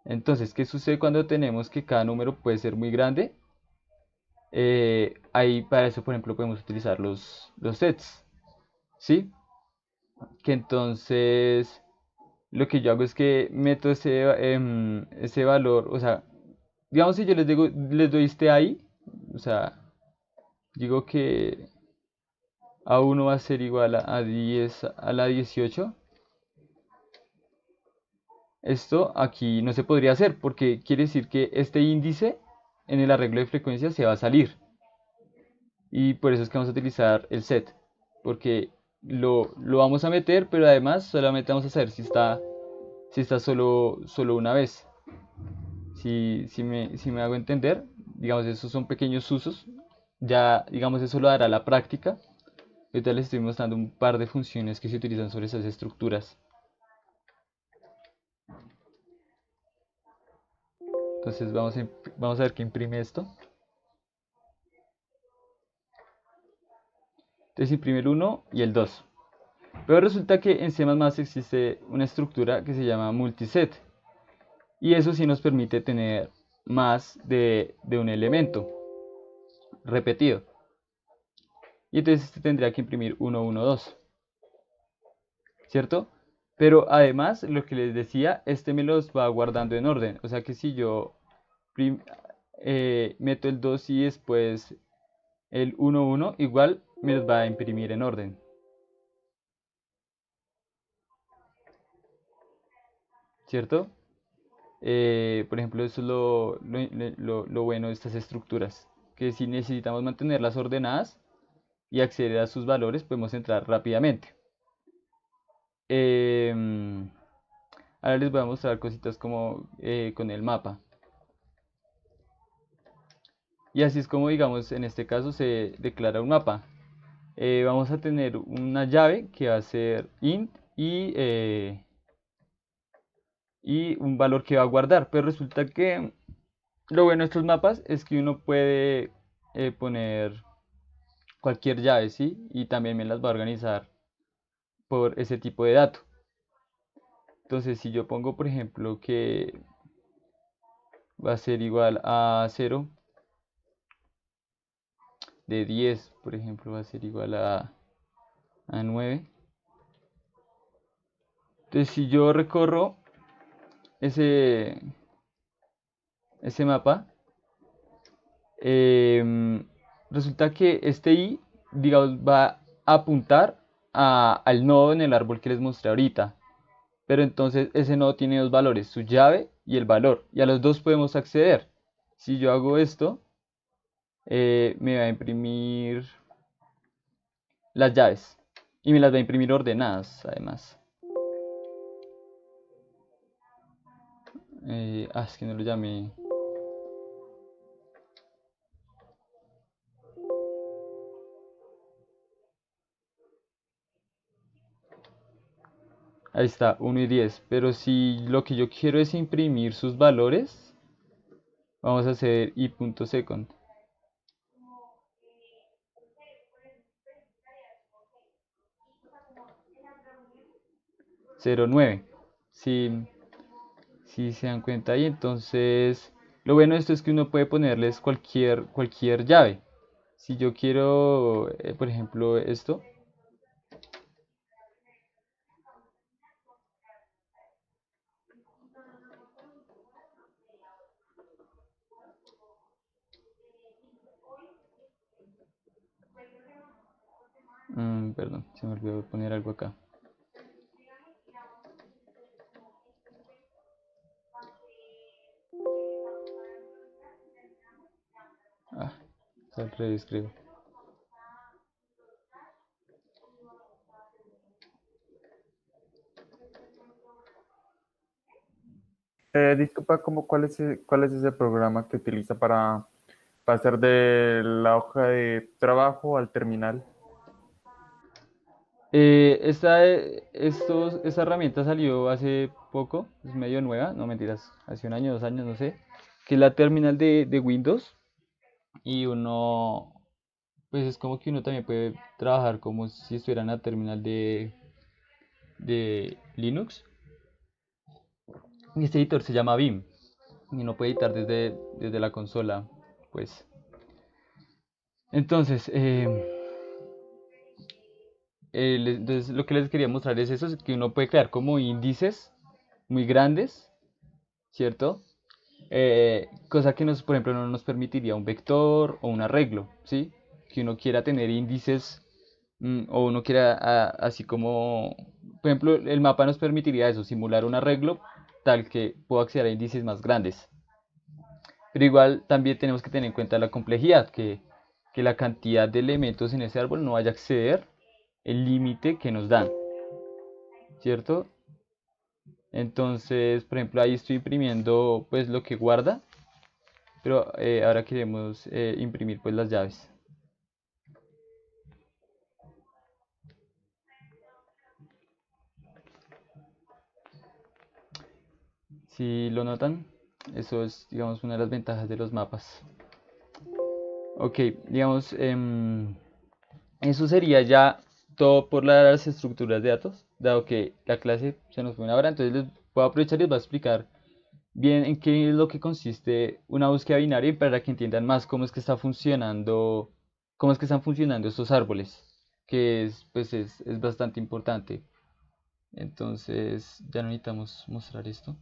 Entonces, ¿qué sucede cuando tenemos que cada número puede ser muy grande? Ahí para eso, por ejemplo, podemos utilizar los sets, ¿sí? Que entonces lo que yo hago es que meto ese valor, o sea, digamos si yo les doy este ahí, o sea, digo que A1 va a ser igual a 10 a la 18. Esto aquí no se podría hacer porque quiere decir que este índice en el arreglo de frecuencias se va a salir. Y por eso es que vamos a utilizar el set, porque lo vamos a meter, pero además solamente vamos a saber si está solo una vez. Si me hago entender, digamos, esos son pequeños usos. Ya, digamos, eso lo dará la práctica. Ahorita les estoy mostrando un par de funciones que se utilizan sobre esas estructuras. Entonces vamos a ver qué imprime esto. Entonces imprime el 1 y el 2. Pero resulta que en C++ existe una estructura que se llama multiset. Y eso sí nos permite tener más de un elemento repetido. Y entonces este tendría que imprimir 1, 1, 2. ¿Cierto? Pero además, lo que les decía, este me los va guardando en orden. O sea que si yo meto el 2 y después el 1, 1, igual me los va a imprimir en orden. ¿Cierto? Por ejemplo, eso es lo bueno de estas estructuras. Que si necesitamos mantenerlas ordenadas y acceder a sus valores, podemos entrar rápidamente. Em, Ahora les voy a mostrar cositas como con el mapa. Y así es como, digamos, en este caso se declara un mapa. Vamos a tener una llave que va a ser int y un valor que va a guardar. Pero resulta que lo bueno de estos mapas es que uno puede poner cualquier llave, ¿sí? Y también me las va a organizar por ese tipo de dato. Entonces, si yo pongo, por ejemplo, que va a ser igual a 0, de 10, por ejemplo, va a ser igual a 9. Entonces, si yo recorro ese mapa, resulta que este i, digamos, va a apuntar al nodo en el árbol que les mostré ahorita. Pero entonces ese nodo tiene dos valores, su llave y el valor. Y a los dos podemos acceder. Si yo hago esto, me va a imprimir las llaves. Y me las va a imprimir ordenadas, además. Es que no lo llamé. Ahí está, 1 y 10. Pero si lo que yo quiero es imprimir sus valores, vamos a hacer i.second. 0,9. Si se dan cuenta ahí, entonces lo bueno de esto es que uno puede ponerles cualquier llave. Si yo quiero, por ejemplo, esto, perdón, se me olvidó poner algo acá. Está al revés, creo. Disculpa, ¿cuál es ese programa que utiliza para pasar de la hoja de trabajo al terminal? Esta herramienta salió hace poco, es medio nueva, no mentiras, hace 1 año, 2 años, no sé, que es la terminal de Windows. Y uno, pues es como que uno también puede trabajar como si estuviera en la terminal de Linux. Y este editor se llama Vim y uno puede editar desde la consola, pues. Entonces, entonces, lo que les quería mostrar es eso, es que uno puede crear como índices muy grandes, ¿cierto? Cosa que por ejemplo, no nos permitiría un vector o un arreglo, ¿sí? Que uno quiera tener índices, o uno quiera, así como, por ejemplo, el mapa nos permitiría eso, simular un arreglo tal que pueda acceder a índices más grandes. Pero igual también tenemos que tener en cuenta la complejidad, que la cantidad de elementos en ese árbol no vaya a exceder el límite que nos dan, ¿cierto? Entonces, por ejemplo, ahí estoy imprimiendo pues lo que guarda, pero ahora queremos imprimir pues las llaves. Si lo notan, eso es, digamos, una de las ventajas de los mapas. Ok, digamos, eso sería ya todo por las estructuras de datos, dado que la clase se nos fue 1 hora. Entonces les voy a aprovechar y les voy a explicar bien en qué es lo que consiste una búsqueda binaria, y para que entiendan más cómo es que cómo es que están funcionando estos árboles, que pues es bastante importante. Entonces ya no necesitamos mostrar esto.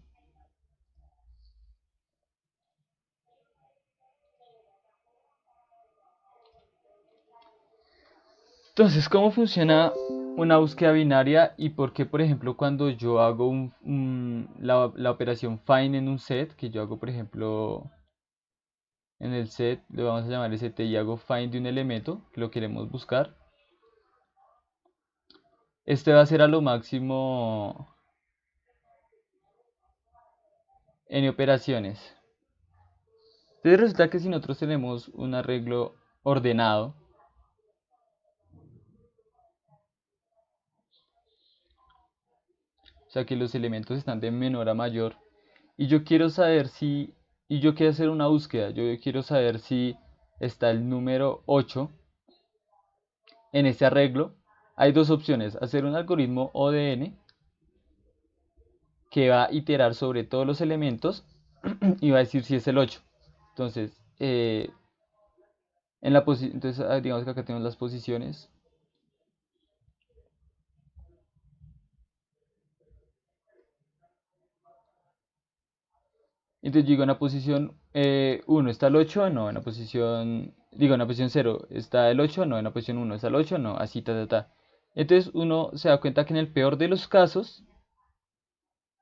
Entonces, ¿cómo funciona una búsqueda binaria y por qué, por ejemplo, cuando yo hago la operación find en un set, que yo hago, por ejemplo, en el set, le vamos a llamar st y hago find de un elemento que lo queremos buscar? Este va a ser a lo máximo n operaciones. Entonces resulta que si nosotros tenemos un arreglo ordenado, o sea que los elementos están de menor a mayor, y yo quiero saber y yo quiero hacer una búsqueda, yo quiero saber si está el número 8 en este arreglo. Hay dos opciones: hacer un algoritmo ODN que va a iterar sobre todos los elementos y va a decir si es el 8. Entonces, digamos que acá tenemos las posiciones. Entonces yo digo, en la posición 1 está el 8, no, en la posición, digo, en la posición 0 está el 8, no, en la posición 1 está el 8, no, así, ta. Entonces uno se da cuenta que en el peor de los casos,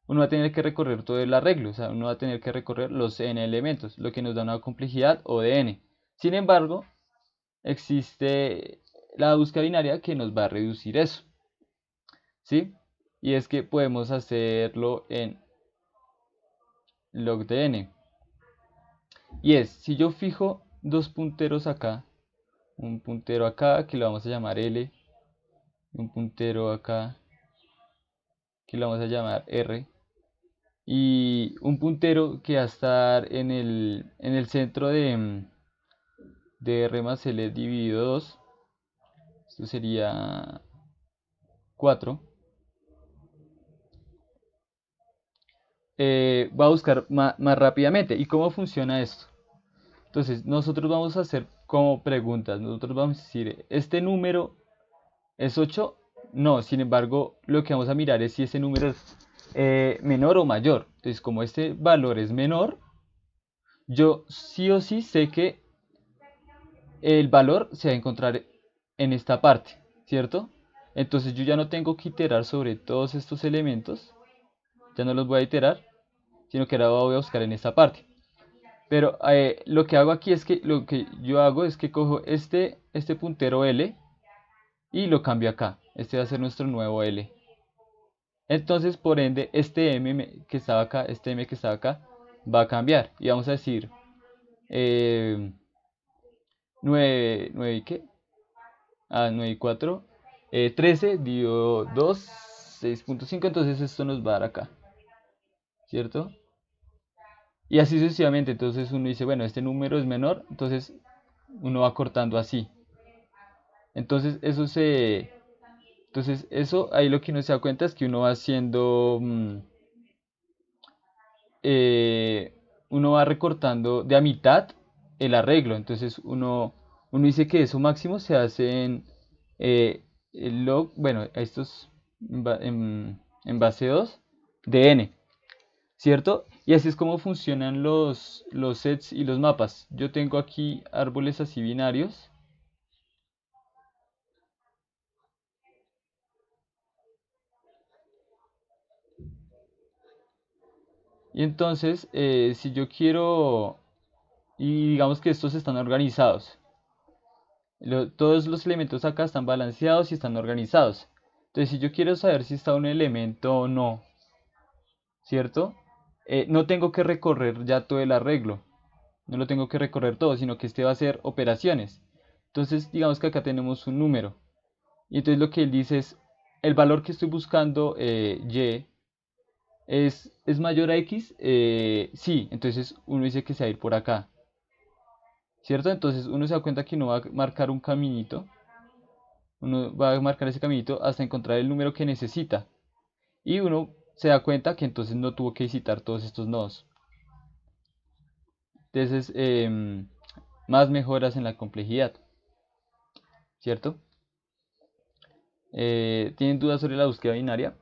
uno va a tener que recorrer todo el arreglo, o sea, uno va a tener que recorrer los n elementos, lo que nos da una complejidad O de n. Sin embargo, existe la búsqueda binaria que nos va a reducir eso, ¿sí? Y es que podemos hacerlo log de n. Y es, si yo fijo dos punteros acá, un puntero acá que lo vamos a llamar L, y un puntero acá que lo vamos a llamar R, y un puntero que va a estar en el centro de R más L dividido 2, esto sería 4. Va a buscar más rápidamente. ¿Y cómo funciona esto? Entonces, nosotros vamos a hacer como preguntas. Nosotros vamos a decir, ¿este número es 8? No, sin embargo, lo que vamos a mirar es si ese número es menor o mayor. Entonces, como este valor es menor, yo sí o sí sé que el valor se va a encontrar en esta parte, ¿cierto? Entonces, yo ya no tengo que iterar sobre todos estos elementos. Ya no los voy a iterar, sino que ahora voy a buscar en esta parte. Pero lo que hago aquí es que lo que yo hago es que cojo este puntero L y lo cambio acá. Este va a ser nuestro nuevo L. Entonces, por ende, este que estaba acá, este M que estaba acá, va a cambiar. Y vamos a decir 9 y qué? 9 y 4. 13 dividido 2, 6.5. Entonces esto nos va a dar acá, ¿cierto? Y así sucesivamente. Entonces uno dice, bueno, este número es menor, entonces uno va cortando así. Entonces eso ahí lo que uno se da cuenta es que uno va haciendo, eh, uno va recortando de a mitad el arreglo. Entonces uno dice que eso máximo se hace en el log, bueno, estos en base 2 de n, ¿cierto? Y así es como funcionan los sets y los mapas. Yo tengo aquí árboles así binarios. Y entonces, si yo quiero, y digamos que estos están organizados, todos los elementos acá están balanceados y están organizados. Entonces, si yo quiero saber si está un elemento o no, ¿cierto? No tengo que recorrer ya todo el arreglo, no lo tengo que recorrer todo, sino que este va a hacer operaciones. Entonces, digamos que acá tenemos un número, y entonces lo que él dice es, el valor que estoy buscando, y, ¿es mayor a x? Sí, entonces uno dice que se va a ir por acá, ¿cierto? Entonces uno se da cuenta que uno va a marcar un caminito, uno va a marcar ese caminito hasta encontrar el número que necesita, y uno se da cuenta que entonces no tuvo que visitar todos estos nodos. Entonces, más mejoras en la complejidad, ¿cierto? ¿Tienen dudas sobre la búsqueda binaria?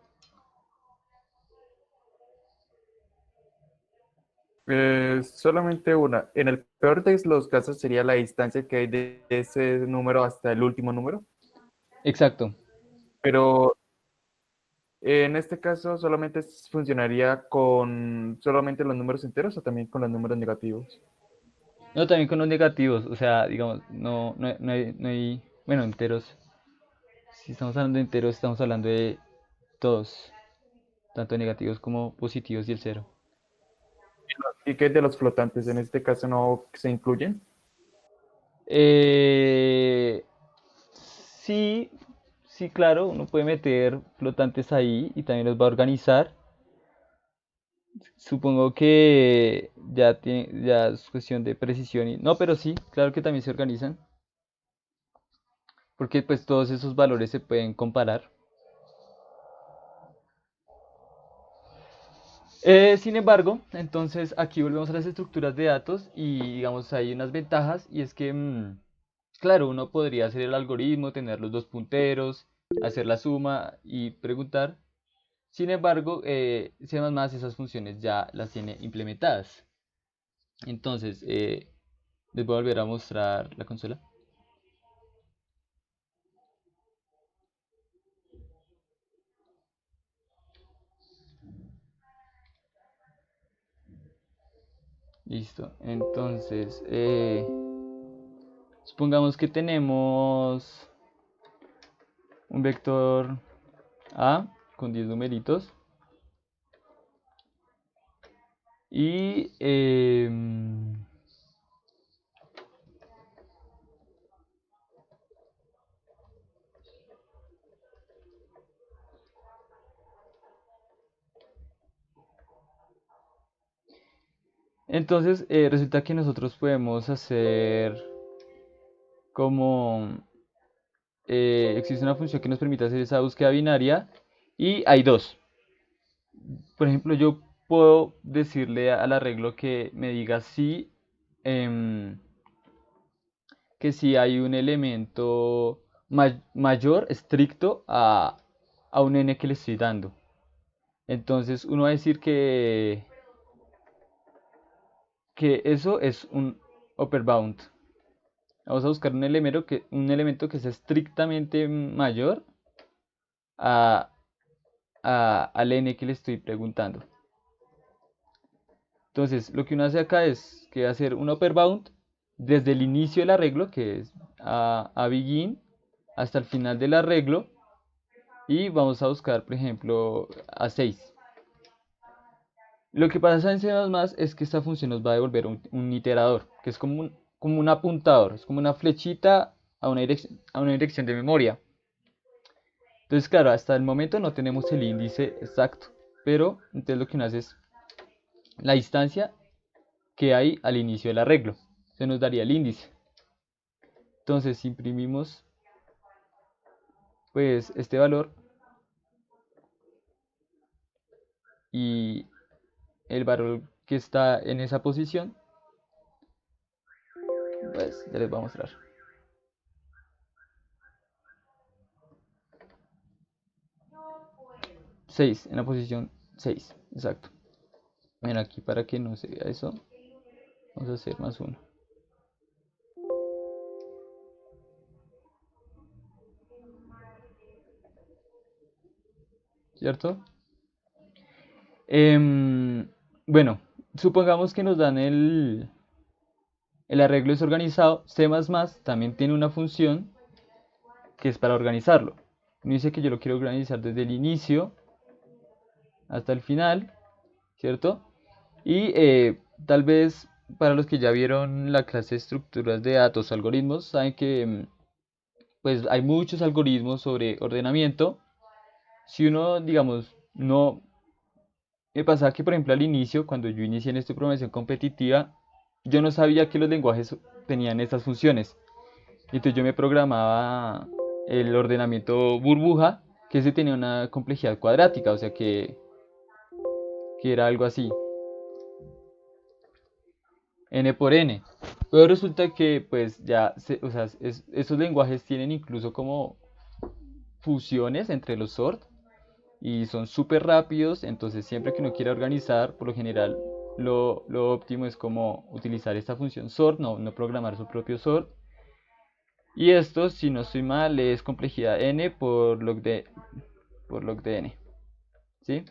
Solamente una. En el peor de los casos sería la distancia que hay de ese número hasta el último número, Exacto. pero en este caso solamente funcionaría con solamente los números enteros o también con los números negativos. No, también con los negativos, o sea, digamos, no hay, bueno, enteros. Si estamos hablando de enteros, estamos hablando de todos, tanto negativos como positivos y el cero. ¿Y qué de los flotantes? En este caso no se incluyen. Eh, sí, sí, claro, uno puede meter flotantes ahí y también los va a organizar. Supongo que ya es cuestión de precisión y no, pero sí, claro que también se organizan, porque pues todos esos valores se pueden comparar. Sin embargo, entonces aquí volvemos a las estructuras de datos y digamos hay unas ventajas y es que, claro, uno podría hacer el algoritmo, tener los dos punteros, hacer la suma y preguntar. Sin embargo, C++ esas funciones ya las tiene implementadas. Entonces, les voy a volver a mostrar la consola. Listo. Entonces, supongamos que tenemos un vector A con 10 numeritos Y entonces resulta que nosotros podemos hacer como existe una función que nos permite hacer esa búsqueda binaria y hay dos. Por ejemplo, yo puedo decirle al arreglo que me diga em, que si hay un elemento mayor, estricto a un n que le estoy dando. Entonces uno va a decir que eso es un upper bound. Vamos a buscar un elemento que sea estrictamente mayor a, al n que le estoy preguntando. Entonces, lo que uno hace acá es que hacer un upper bound desde el inicio del arreglo, que es a begin, hasta el final del arreglo, y vamos a buscar, por ejemplo, a 6. Lo que pasa en C++ es que esta función nos va a devolver un iterador, que es como un apuntador, es como una flechita a una dirección de memoria. Entonces, claro, hasta el momento no tenemos el índice exacto, pero entonces lo que uno hace es la distancia que hay al inicio del arreglo. Se nos daría el índice. Entonces, si imprimimos pues este valor y el valor que está en esa posición, pues ya les voy a mostrar. 6 en la posición 6, exacto. Ven aquí para que no se vea eso. Vamos a hacer más uno. ¿Cierto? Bueno, supongamos que nos dan el arreglo desorganizado. C++ también tiene una función que es para organizarlo. Me dice que yo lo quiero organizar desde el inicio hasta el final, ¿cierto? Y tal vez para los que ya vieron la clase de estructuras de datos o algoritmos, saben que pues hay muchos algoritmos sobre ordenamiento. Si uno, digamos, no... Me pasaba que, por ejemplo, al inicio, cuando yo inicié en esta programación competitiva, yo no sabía que los lenguajes tenían estas funciones. Y entonces yo me programaba el ordenamiento burbuja, que ese tenía una complejidad cuadrática, o sea que era algo así, n por n. Pero resulta que pues ya, o sea, esos lenguajes tienen incluso como fusiones entre los sort y son súper rápidos, entonces siempre que uno quiera organizar, por lo general lo óptimo es como utilizar esta función sort, no programar su propio sort. Y esto, si no estoy mal, es complejidad n por log de n. ¿Sí?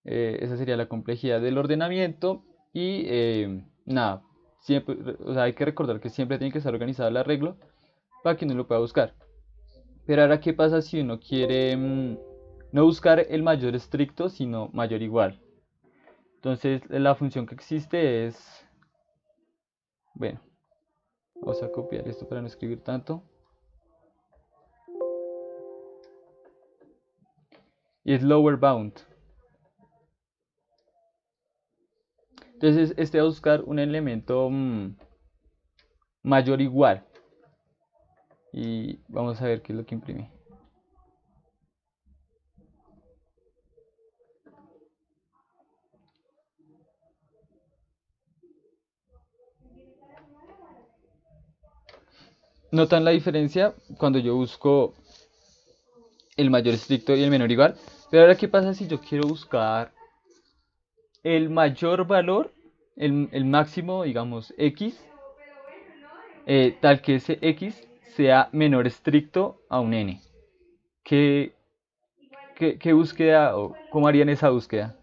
Esa sería la complejidad del ordenamiento. Y nada, siempre, o sea, hay que recordar que siempre tiene que estar organizado el arreglo para que uno lo pueda buscar. Pero ahora, ¿qué pasa si uno quiere no buscar el mayor estricto, sino mayor igual? Entonces, la función que existe es, bueno, vamos a copiar esto para no escribir tanto. Y es lower bound. Entonces, este va a buscar un elemento mayor igual. Y vamos a ver qué es lo que imprime. ¿Notan la diferencia cuando yo busco el mayor estricto y el menor igual? Pero ahora, ¿qué pasa si yo quiero buscar el mayor valor, el máximo, digamos, x, tal que ese x sea menor estricto a un n? ¿Qué búsqueda o cómo harían esa búsqueda?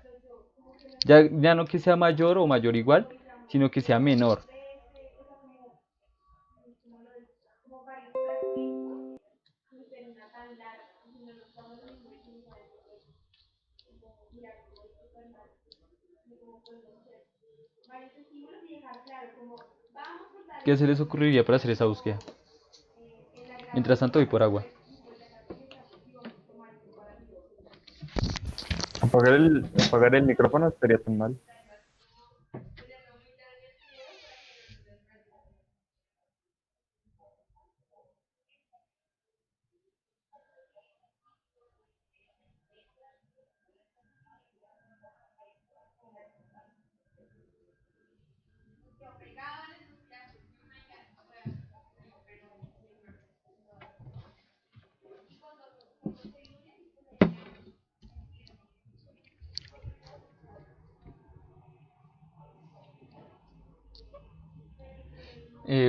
Ya no que sea mayor o mayor igual, sino que sea menor. ¿Qué se les ocurriría para hacer esa búsqueda? Mientras tanto voy por agua. Apagar el micrófono no estaría tan mal.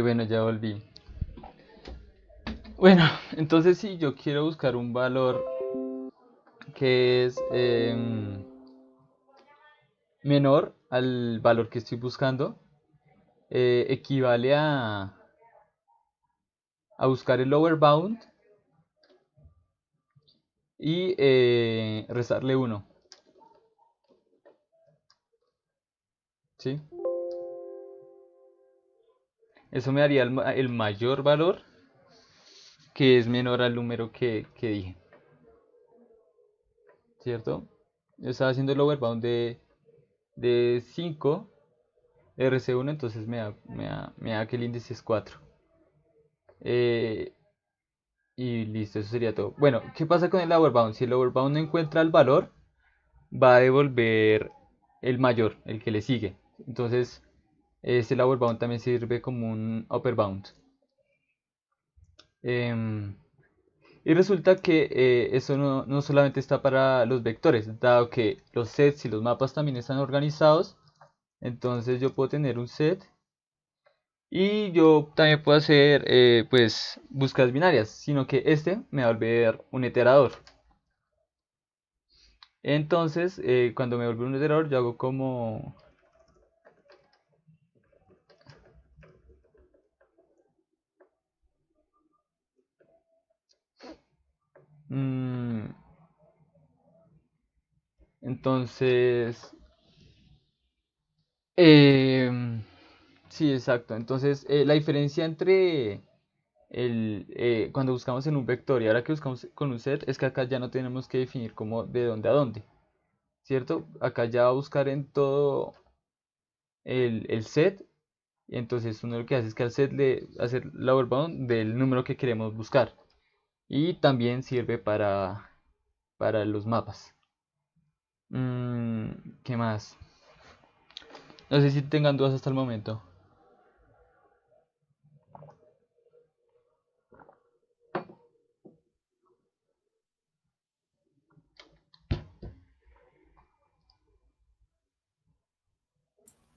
Bueno, ya volví. Bueno, entonces si yo quiero buscar un valor que es menor al valor que estoy buscando, equivale a buscar el lower bound y restarle 1. ¿Sí? Eso me daría el mayor valor que es menor al número que dije. ¿Cierto? Yo estaba haciendo el lower bound de 5 RC1, entonces me da que el índice es 4. Y listo, eso sería todo. Bueno, ¿qué pasa con el lower bound? Si el lower bound no encuentra el valor, va a devolver el mayor, el que le sigue. Entonces, este lower bound también sirve como un upper bound. Em, y resulta que eso no solamente está para los vectores, dado que los sets y los mapas también están organizados. Entonces yo puedo tener un set y yo también puedo hacer pues búsquedas binarias, sino que este me va a volver un iterador. Entonces cuando me vuelve un iterador yo hago como mm, entonces sí, exacto. Entonces la diferencia entre cuando buscamos en un vector y ahora que buscamos con un set es que acá ya no tenemos que definir como de dónde a dónde, ¿cierto? Acá ya va a buscar en todo el set. Y entonces uno lo que hace es que al set le hace lower bound del número que queremos buscar. Y también sirve para los mapas. ¿Qué más? No sé si tengan dudas hasta el momento.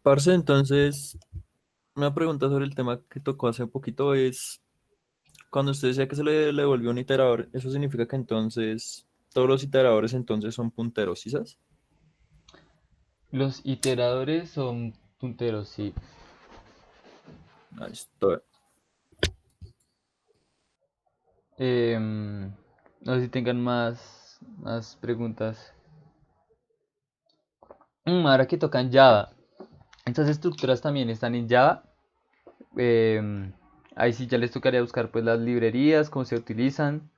Parce, entonces, una pregunta sobre el tema que tocó hace poquito es, cuando usted decía que se le devolvió un iterador, ¿eso significa que entonces todos los iteradores entonces son punteros, ¿sí sabes? Los iteradores son punteros, sí. Ahí está. No sé si tengan más preguntas. Ahora que tocan Java. Estas estructuras también están en Java. Em, Ahí sí ya les tocaría buscar pues las librerías, cómo se utilizan.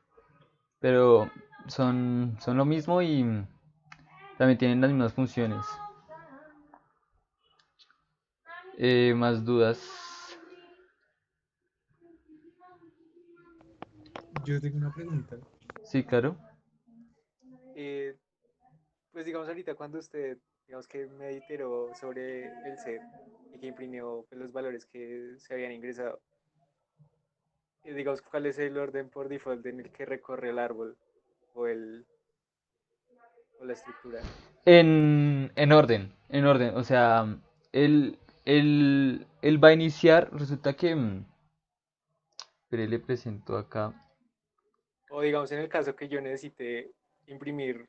Pero son lo mismo y también tienen las mismas funciones. Más dudas. Yo tengo una pregunta. Sí, claro. Eh, pues digamos ahorita cuando usted, digamos que me iteró sobre el set y que imprimió pues, los valores que se habían ingresado, digamos cuál es el orden por default en el que recorre el árbol o o la estructura. En orden. O sea, él va a iniciar. Resulta que. Pero le presento acá. O digamos en el caso que yo necesite imprimir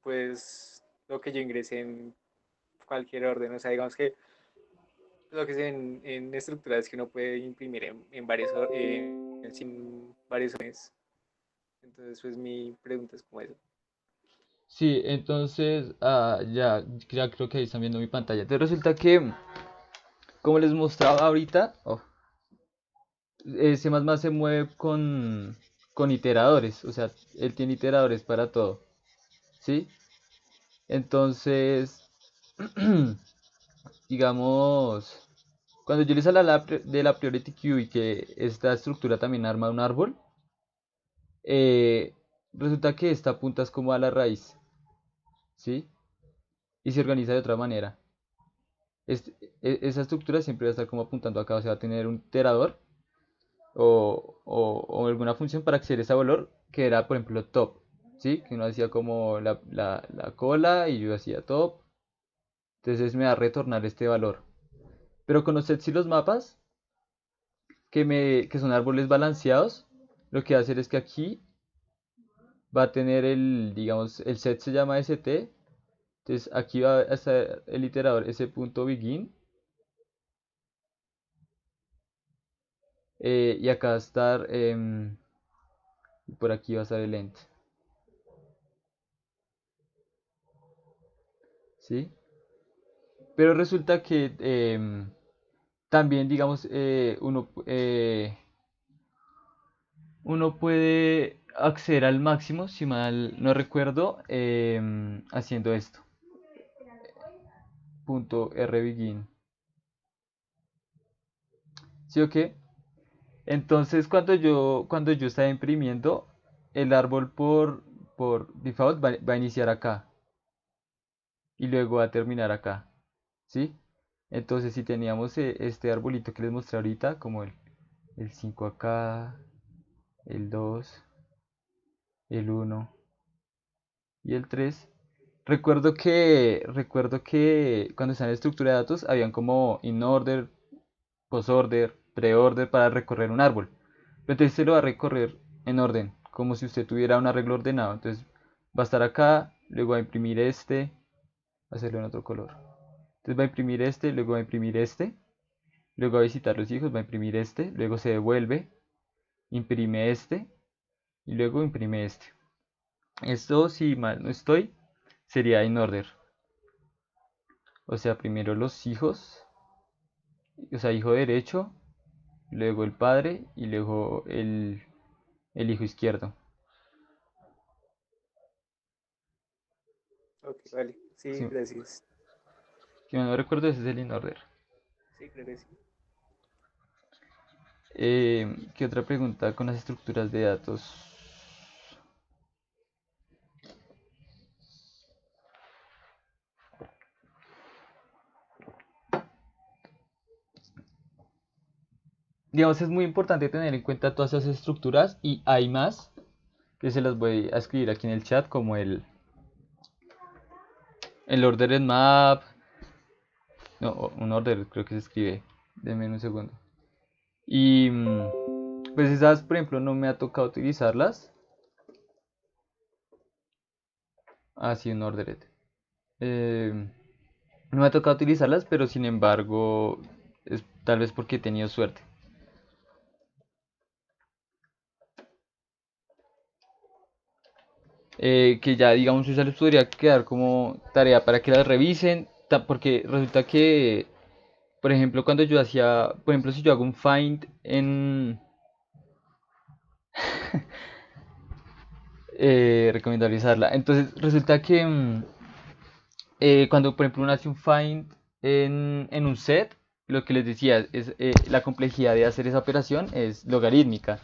pues lo que yo ingresé en cualquier orden, o sea, digamos que lo que es en estructuras que uno puede imprimir en sin varios órdenes. Entonces, pues mi pregunta es como eso. Sí, entonces, ya creo que ahí están viendo mi pantalla. Entonces resulta que, como les mostraba ahorita, C++ se mueve con iteradores, o sea, él tiene iteradores para todo, ¿sí? Entonces, digamos, cuando yo les hablaba de la priority queue y que esta estructura también arma un árbol, eh, resulta que esta apunta es como a la raíz, ¿sí? Y se organiza de otra manera. Esa estructura siempre va a estar como apuntando acá, o sea, va a tener un iterador o alguna función para acceder a ese valor que era, por ejemplo, top, ¿sí? Que uno hacía como la cola y yo hacía top, entonces me va a retornar este valor. Pero con los sets y los mapas, que son árboles balanceados, lo que va a hacer es que aquí va a tener digamos, el set se llama st, entonces aquí va a estar el iterador s.begin, y acá va a estar, por aquí va a estar el end, ¿sí? Pero resulta que también, digamos, uno puede acceder al máximo, si mal no recuerdo, haciendo esto. Punto .rbegin. ¿Sí o qué? Entonces, cuando yo estaba imprimiendo, el árbol por default va a iniciar acá y luego va a terminar acá, ¿sí? Entonces, si teníamos este arbolito que les mostré ahorita, como el 5 acá, el 2, el 1 y el 3. Recuerdo que cuando está en estructura de datos habían como in-order, post-order, pre-order para recorrer un árbol. Pero entonces se lo va a recorrer en orden, como si usted tuviera un arreglo ordenado. Entonces va a estar acá, luego va a imprimir este, hacerlo en otro color. Entonces va a imprimir este, luego va a imprimir este, luego va a visitar los hijos, va a imprimir este, luego se devuelve, imprime este y luego imprime este. Esto, si mal no estoy, sería in order. O sea, primero los hijos, o sea, hijo derecho, luego el padre y luego el hijo izquierdo. Ok, vale. Sí, Si, gracias. si mal no recuerdo, ese es el in order. Sí, creo que sí. ¿Qué otra pregunta con las estructuras de datos? Digamos, es muy importante tener en cuenta todas esas estructuras y hay más que se las voy a escribir aquí en el chat, como el ordered map. No, un order creo que se escribe. Denme un segundo. Y pues esas, por ejemplo, no me ha tocado utilizarlas. Ah, sí, un ordered. No me ha tocado utilizarlas, pero sin embargo, es tal vez porque he tenido suerte. Que ya, digamos, esa les podría quedar como tarea para que las revisen. Porque resulta que, por ejemplo, cuando yo hacía, por ejemplo, si yo hago un find recomiendo realizarla. Entonces, resulta que cuando, por ejemplo, uno hace un find en un set, lo que les decía es la complejidad de hacer esa operación es logarítmica.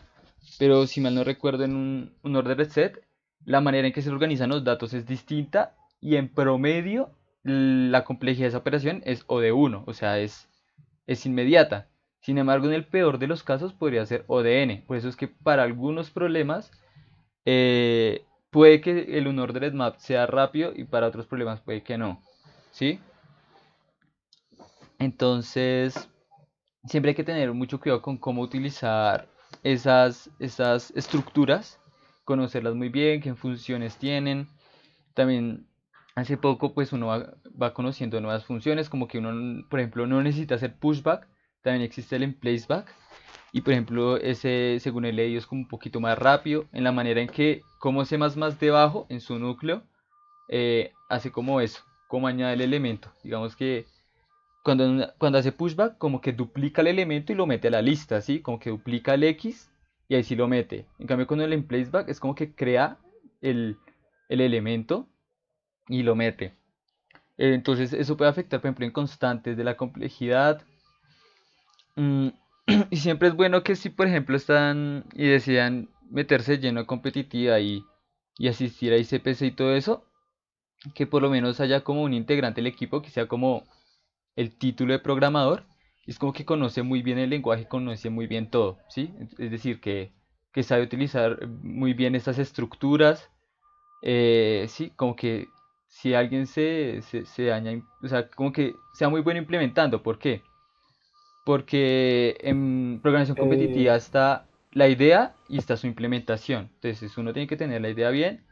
Pero si mal no recuerdo, en un ordered set, la manera en que se organizan los datos es distinta y en promedio la complejidad de esa operación es O de 1, o sea, es inmediata. Sin embargo, en el peor de los casos podría ser O de n. Por eso es que para algunos problemas puede que el unordered map sea rápido y para otros problemas puede que no. ¿Sí? Entonces, siempre hay que tener mucho cuidado con cómo utilizar esas estructuras, conocerlas muy bien, qué funciones tienen. También hace poco pues uno va conociendo nuevas funciones, como que uno, por ejemplo, no necesita hacer pushback, también existe el emplaceback. Y por ejemplo, ese, según he leído, es como un poquito más rápido en la manera en que, como C++ debajo, en su núcleo, hace como eso, como añade el elemento. Digamos que cuando hace pushback, como que duplica el elemento y lo mete a la lista, ¿sí? Como que duplica el X y ahí sí lo mete. En cambio, con el emplaceback es como que crea el elemento y lo mete. Entonces, eso puede afectar, por ejemplo, en constantes de la complejidad. Mm, y siempre es bueno que si, por ejemplo, están y decidan meterse lleno a competitiva y asistir a ICPC y todo eso, que por lo menos haya como un integrante del equipo que sea como el título de programador. Es como que conoce muy bien el lenguaje, conoce muy bien todo, ¿sí? Es decir, que sabe utilizar muy bien estas estructuras, sí, como que si alguien se daña, o sea, como que sea muy bueno implementando. ¿Por qué? Porque en programación Eh, competitiva está la idea y está su implementación. Entonces uno tiene que tener la idea bien,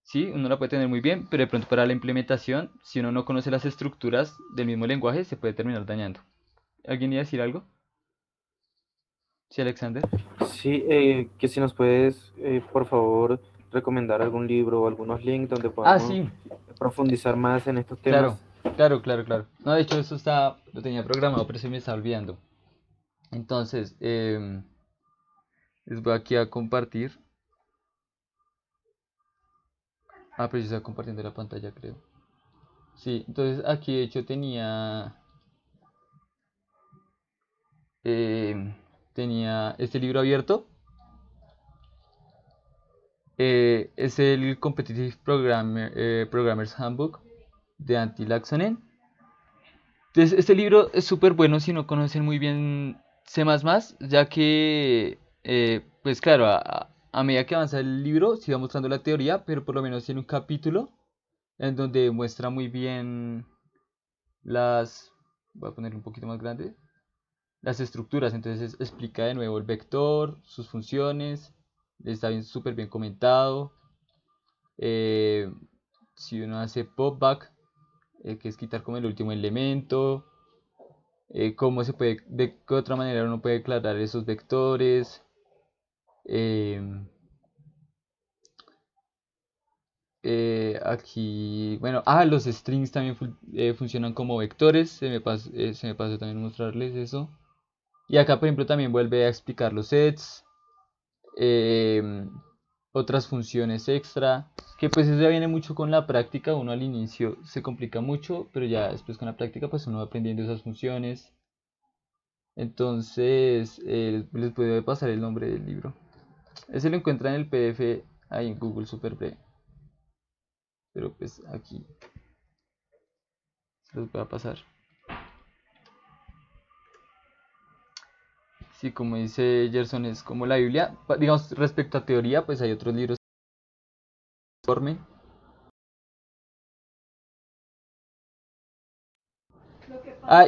sí, uno la puede tener muy bien, pero de pronto para la implementación, si uno no conoce las estructuras del mismo lenguaje, se puede terminar dañando. ¿Alguien iba a decir algo? Sí, Alexander. sí, que si nos puedes, por favor, recomendar algún libro o algunos links donde Ah, podamos sí, profundizar más en estos claro, temas. claro. No, de hecho, eso lo tenía programado, pero se me está olvidando. Entonces, les voy aquí a compartir. Ah, pero yo estaba compartiendo la pantalla, creo. Sí, entonces aquí de hecho tenía este libro abierto. Es el Programmer's Handbook de Antti Laaksonen. Entonces, este libro es súper bueno si no conocen muy bien C++, ya que, pues claro, a medida que avanza el libro, se va mostrando la teoría, pero por lo menos tiene un capítulo en donde muestra muy bien las, voy a poner un poquito más grande, las estructuras. Entonces explica de nuevo el vector, sus funciones, está bien, súper bien comentado. Eh, si uno hace popback, que es quitar como el último elemento, cómo se puede, de qué otra manera uno puede declarar esos vectores. eh, Aquí, bueno, los strings también funcionan como vectores. Se me pasó también mostrarles eso. Y acá, por ejemplo, también vuelve a explicar los sets, em, otras funciones extra, que pues eso ya viene mucho con la práctica. Uno al inicio se complica mucho, pero ya después con la práctica pues uno va aprendiendo esas funciones. Entonces, les puedo pasar el nombre del libro. Ese lo encuentran en el PDF ahí en Google, super breve. Pero pues aquí se los voy a pasar. Sí, como dice Gerson, es como la Biblia. Digamos, respecto a teoría, pues hay otros libros que informen.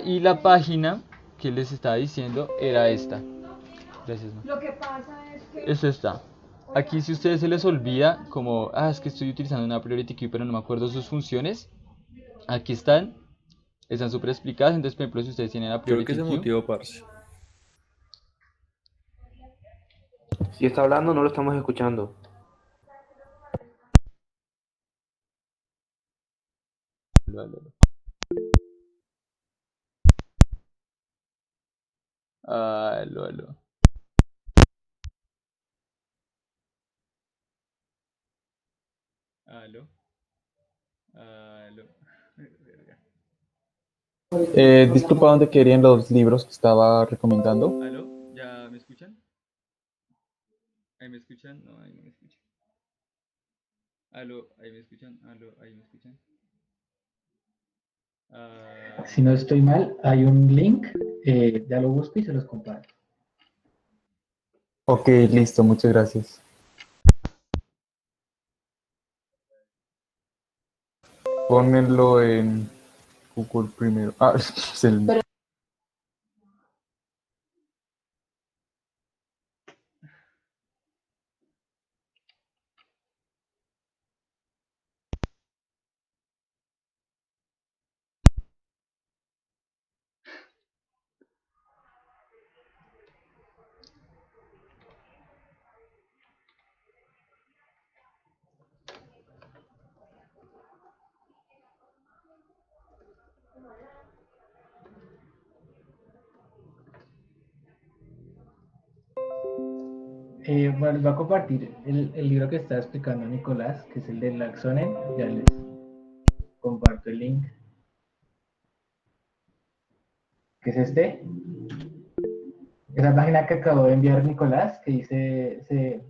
Y la página que les estaba diciendo era esta. Gracias, ma. Lo que pasa es que Es esta. Aquí si a ustedes se les olvida, como, es que estoy utilizando una Priority Queue, pero no me acuerdo sus funciones. Aquí están súper explicadas. Entonces, por ejemplo, si ustedes tienen la Creo que Priority se Queue. motivó, parce. Si está hablando, no lo estamos escuchando. Aló, aló, aló. Aló, aló. Aló. Aló. Verga. Disculpa, ¿dónde querían los libros que estaba recomendando? ¿Aló? ¿Ya me escuchan? ¿Ahí me escuchan? No, ahí no me escuchan. ¿Aló? ¿Ahí me escuchan? ¿Aló? ¿Ahí me escuchan? Si no estoy mal, hay un link, ya lo busco y se los comparto. Ok, listo, muchas gracias. Pónganlo en Google primero. Es el... Bueno, les voy a compartir el libro que está explicando Nicolás, que es el de Laxonen. Ya les comparto el link, que es este. Esa página que acabó de enviar Nicolás, que dice C++,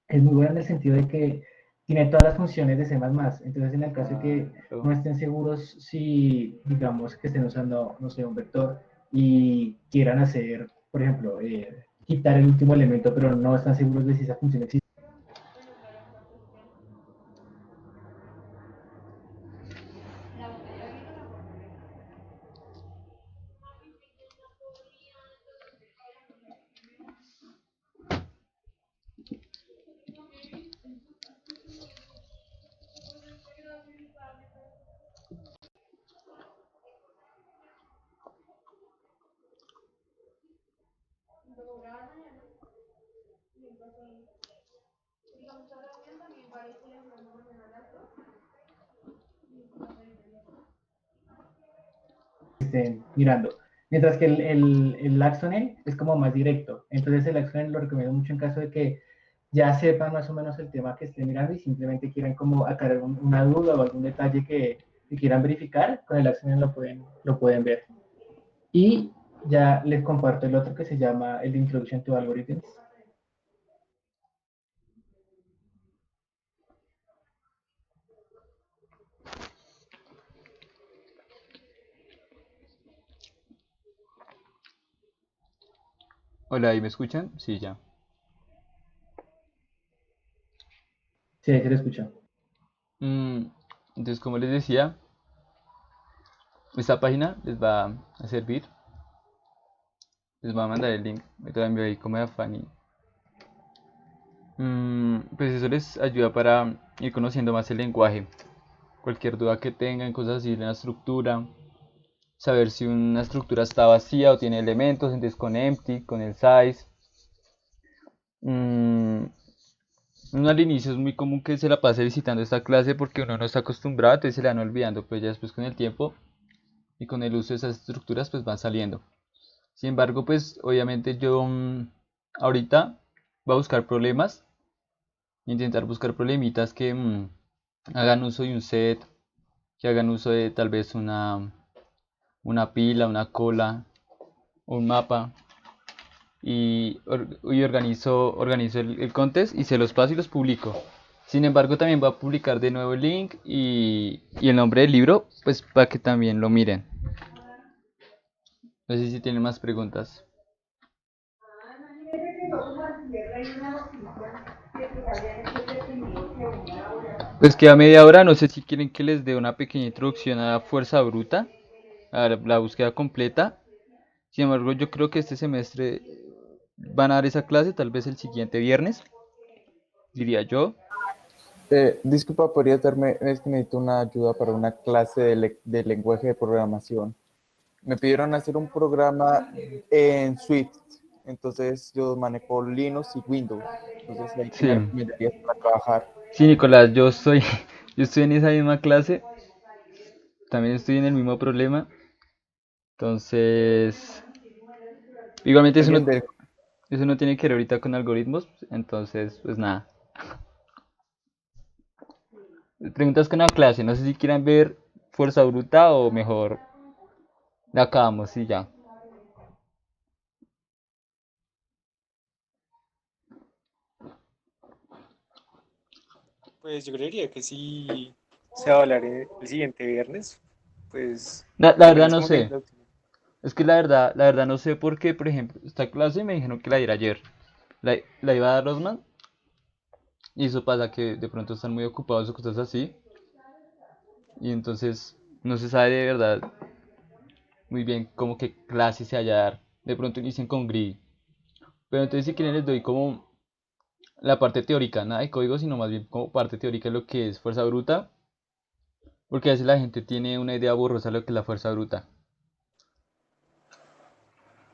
es muy buena en el sentido de que tiene todas las funciones de C++. Entonces, en el caso de que no estén seguros si, digamos, que estén usando, no sé, un vector y quieran hacer, por ejemplo, quitar el último elemento, pero no están seguros de si esa función existe. Estén mirando. Mientras que el Axonen es como más directo. Entonces el Axonen lo recomiendo mucho en caso de que ya sepan más o menos el tema que estén mirando y simplemente quieran como aclarar una duda o algún detalle que quieran verificar, con el Axonen lo pueden ver. Y ya les comparto el otro que se llama el de Introduction to Algorithms. Hola, ¿ahí me escuchan? Sí, ya. Sí, ahí se lo escucha. Mm, entonces, como les decía, esta página les va a servir. Les voy a mandar el link. Me lo envío ahí como de Fanny. Pues eso les ayuda para ir conociendo más el lenguaje. Cualquier duda que tengan, cosas así en la estructura. Saber si una estructura está vacía o tiene elementos, entonces con empty, con el size. Mm, Uno al inicio es muy común que se la pase visitando esta clase porque uno no está acostumbrado, entonces se le van olvidando, pues ya después con el tiempo y con el uso de esas estructuras pues van saliendo. Sin embargo, pues obviamente yo ahorita voy a buscar problemas, intentar buscar problemitas que hagan uso de un set, que hagan uso de tal vez una pila, una cola, un mapa y organizo el contest y se los paso y los publico. Sin embargo, también voy a publicar de nuevo el link y el nombre del libro, pues para que también lo miren. No sé si tienen más preguntas. Pues queda media hora, no sé si quieren que les dé una pequeña introducción a la fuerza bruta, a la búsqueda completa. Sin embargo, yo creo que este semestre van a dar esa clase, tal vez el siguiente viernes, diría yo. Disculpa, ¿podrías darme? Es que necesito una ayuda para una clase de lenguaje de programación. Me pidieron hacer un programa en Swift, entonces yo manejo Linux y Windows. Entonces, ¿ahí qué Sí, me recomendarías para trabajar? sí, Nicolás, yo estoy en esa misma clase, también estoy en el mismo problema. Entonces, igualmente Alguien de... eso no tiene que ver ahorita con algoritmos, entonces, pues nada. Preguntas con la clase, no sé si quieran ver fuerza bruta o mejor la acabamos y ya. Pues yo creería que sí se va a hablar el siguiente viernes, pues La por lo verdad menos no como la sé. introducción. Es que la verdad no sé por qué, por ejemplo, esta clase me dijeron que la diera ayer. La iba a dar Rosman y eso pasa que de pronto están muy ocupados o cosas así. Y entonces no se sabe de verdad muy bien cómo qué clase se haya dar. De pronto inician con grid. Pero entonces si quieren les doy como la parte teórica, nada de código, sino más bien como parte teórica de lo que es fuerza bruta. Porque a veces la gente tiene una idea borrosa de lo que es la fuerza bruta.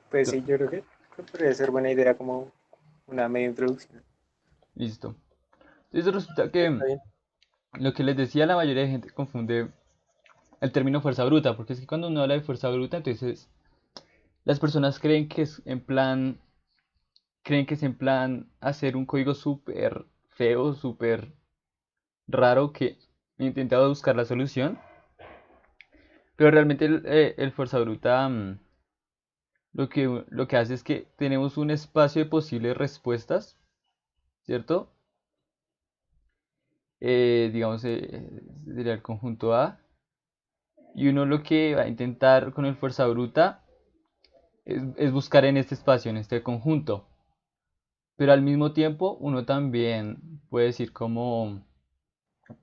Pues sí, yo creo que podría ser buena idea como una media introducción. Listo. Entonces resulta que Está bien. lo que les decía, la mayoría de gente confunde el término fuerza bruta, porque es que cuando uno habla de fuerza bruta, entonces las personas creen que es en plan creen que es en plan hacer un código súper feo, súper raro que he intentado buscar la solución, pero realmente el Fuerza Bruta lo que hace es que tenemos un espacio de posibles respuestas, ¿cierto? Digamos, sería el conjunto A. Y uno lo que va a intentar con el Fuerza Bruta es buscar en este espacio, en este conjunto. Pero al mismo tiempo uno también puede decir como,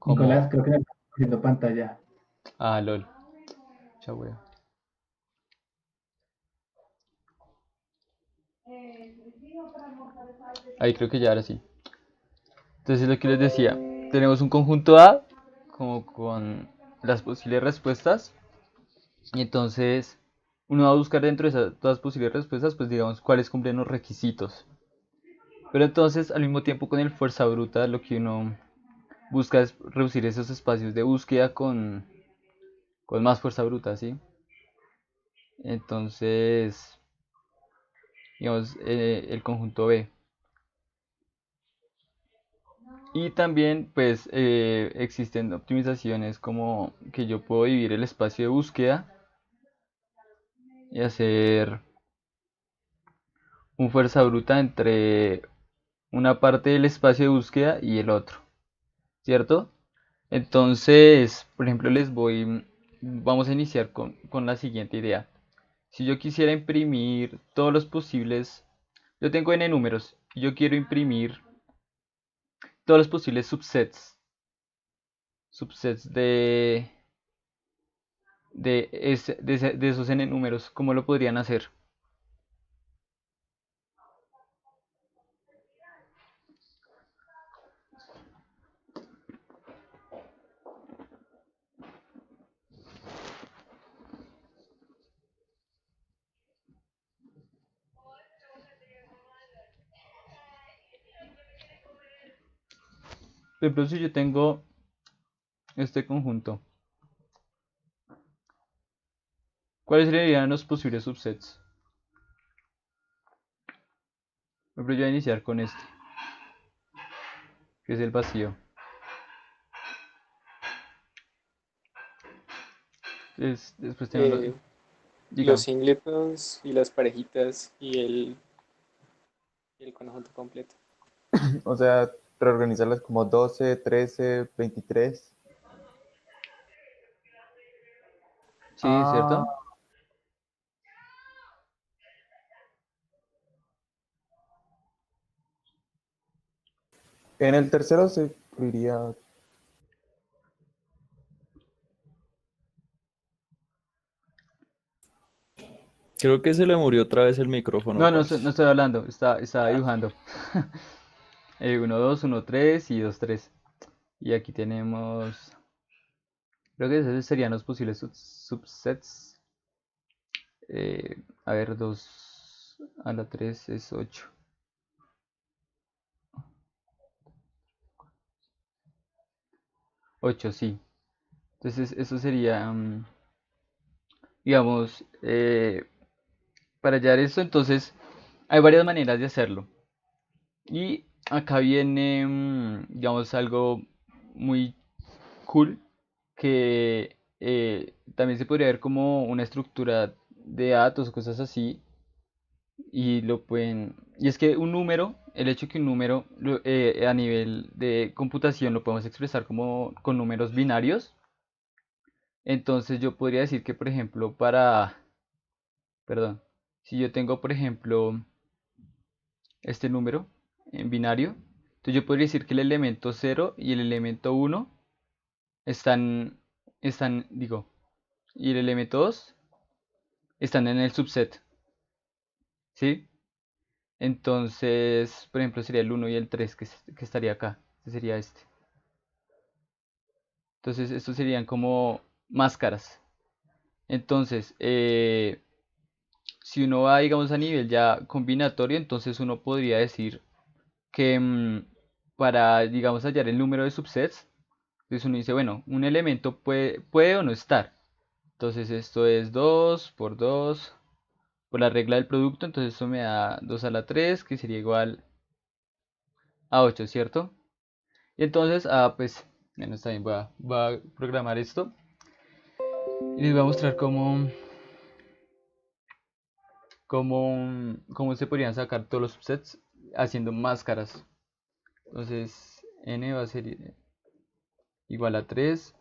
Nicolás, creo que me está compartiendo pantalla. ah, lol, chao, wea. Ahí creo que ya ahora sí. Entonces lo que les decía, tenemos un conjunto A como con las posibles respuestas y entonces uno va a buscar dentro de esas todas las posibles respuestas, pues digamos cuáles cumplen los requisitos. Pero entonces al mismo tiempo con el fuerza bruta lo que uno busca es reducir esos espacios de búsqueda con más fuerza bruta, ¿sí? Entonces, digamos, el conjunto B. Y también, pues, existen optimizaciones como que yo puedo dividir el espacio de búsqueda y hacer un fuerza bruta entre una parte del espacio de búsqueda y el otro, ¿cierto? Entonces, por ejemplo, vamos a iniciar con la siguiente idea. Si yo quisiera imprimir todos los posibles, yo tengo n números y yo quiero imprimir todos los posibles subsets de esos n números, ¿cómo lo podrían hacer? Por ejemplo, si yo tengo este conjunto, ¿cuáles serían los posibles subsets? Por ejemplo, yo voy a iniciar con este, que es el vacío. Después tengo Eh, los diga, singletons y las parejitas y el conjunto completo. O sea, reorganizarlas como 12, 13, 23. sí, Ah, ¿cierto? en el tercero se incluiría. Creo que se le murió otra vez el micrófono, No, no parce. estoy hablando, estaba dibujando. 1, 2, 1, 3 y 2, 3. Y aquí tenemos, creo que esos serían los posibles subsets. A ver, 2 a la 3 es 8. 8, sí. Entonces, eso sería, digamos, para hallar eso, entonces, hay varias maneras de hacerlo. Y acá viene, digamos, algo muy cool que también se podría ver como una estructura de datos o cosas así. Y es que un número, el hecho que un número a nivel de computación lo podemos expresar como con números binarios. Entonces yo podría decir que, por ejemplo, perdón, si yo tengo, por ejemplo, este número en binario, entonces yo podría decir que el elemento 0 y el elemento 1 están, digo, y el elemento 2 están en el subset, ¿sí? Entonces, por ejemplo, sería el 1 y el 3 que estaría acá. Este sería este. Entonces, estos serían como máscaras. Entonces, si uno va, digamos, a nivel ya combinatorio, entonces uno podría decir que para, digamos, hallar el número de subsets, entonces uno dice, bueno, un elemento puede o no estar. Entonces, esto es 2 por 2 por la regla del producto, entonces eso me da 2 a la 3, que sería igual a 8, ¿cierto? Y entonces, pues, bueno, está bien, voy a programar esto y les voy a mostrar cómo se podrían sacar todos los subsets haciendo máscaras. Entonces, n va a ser igual a 3.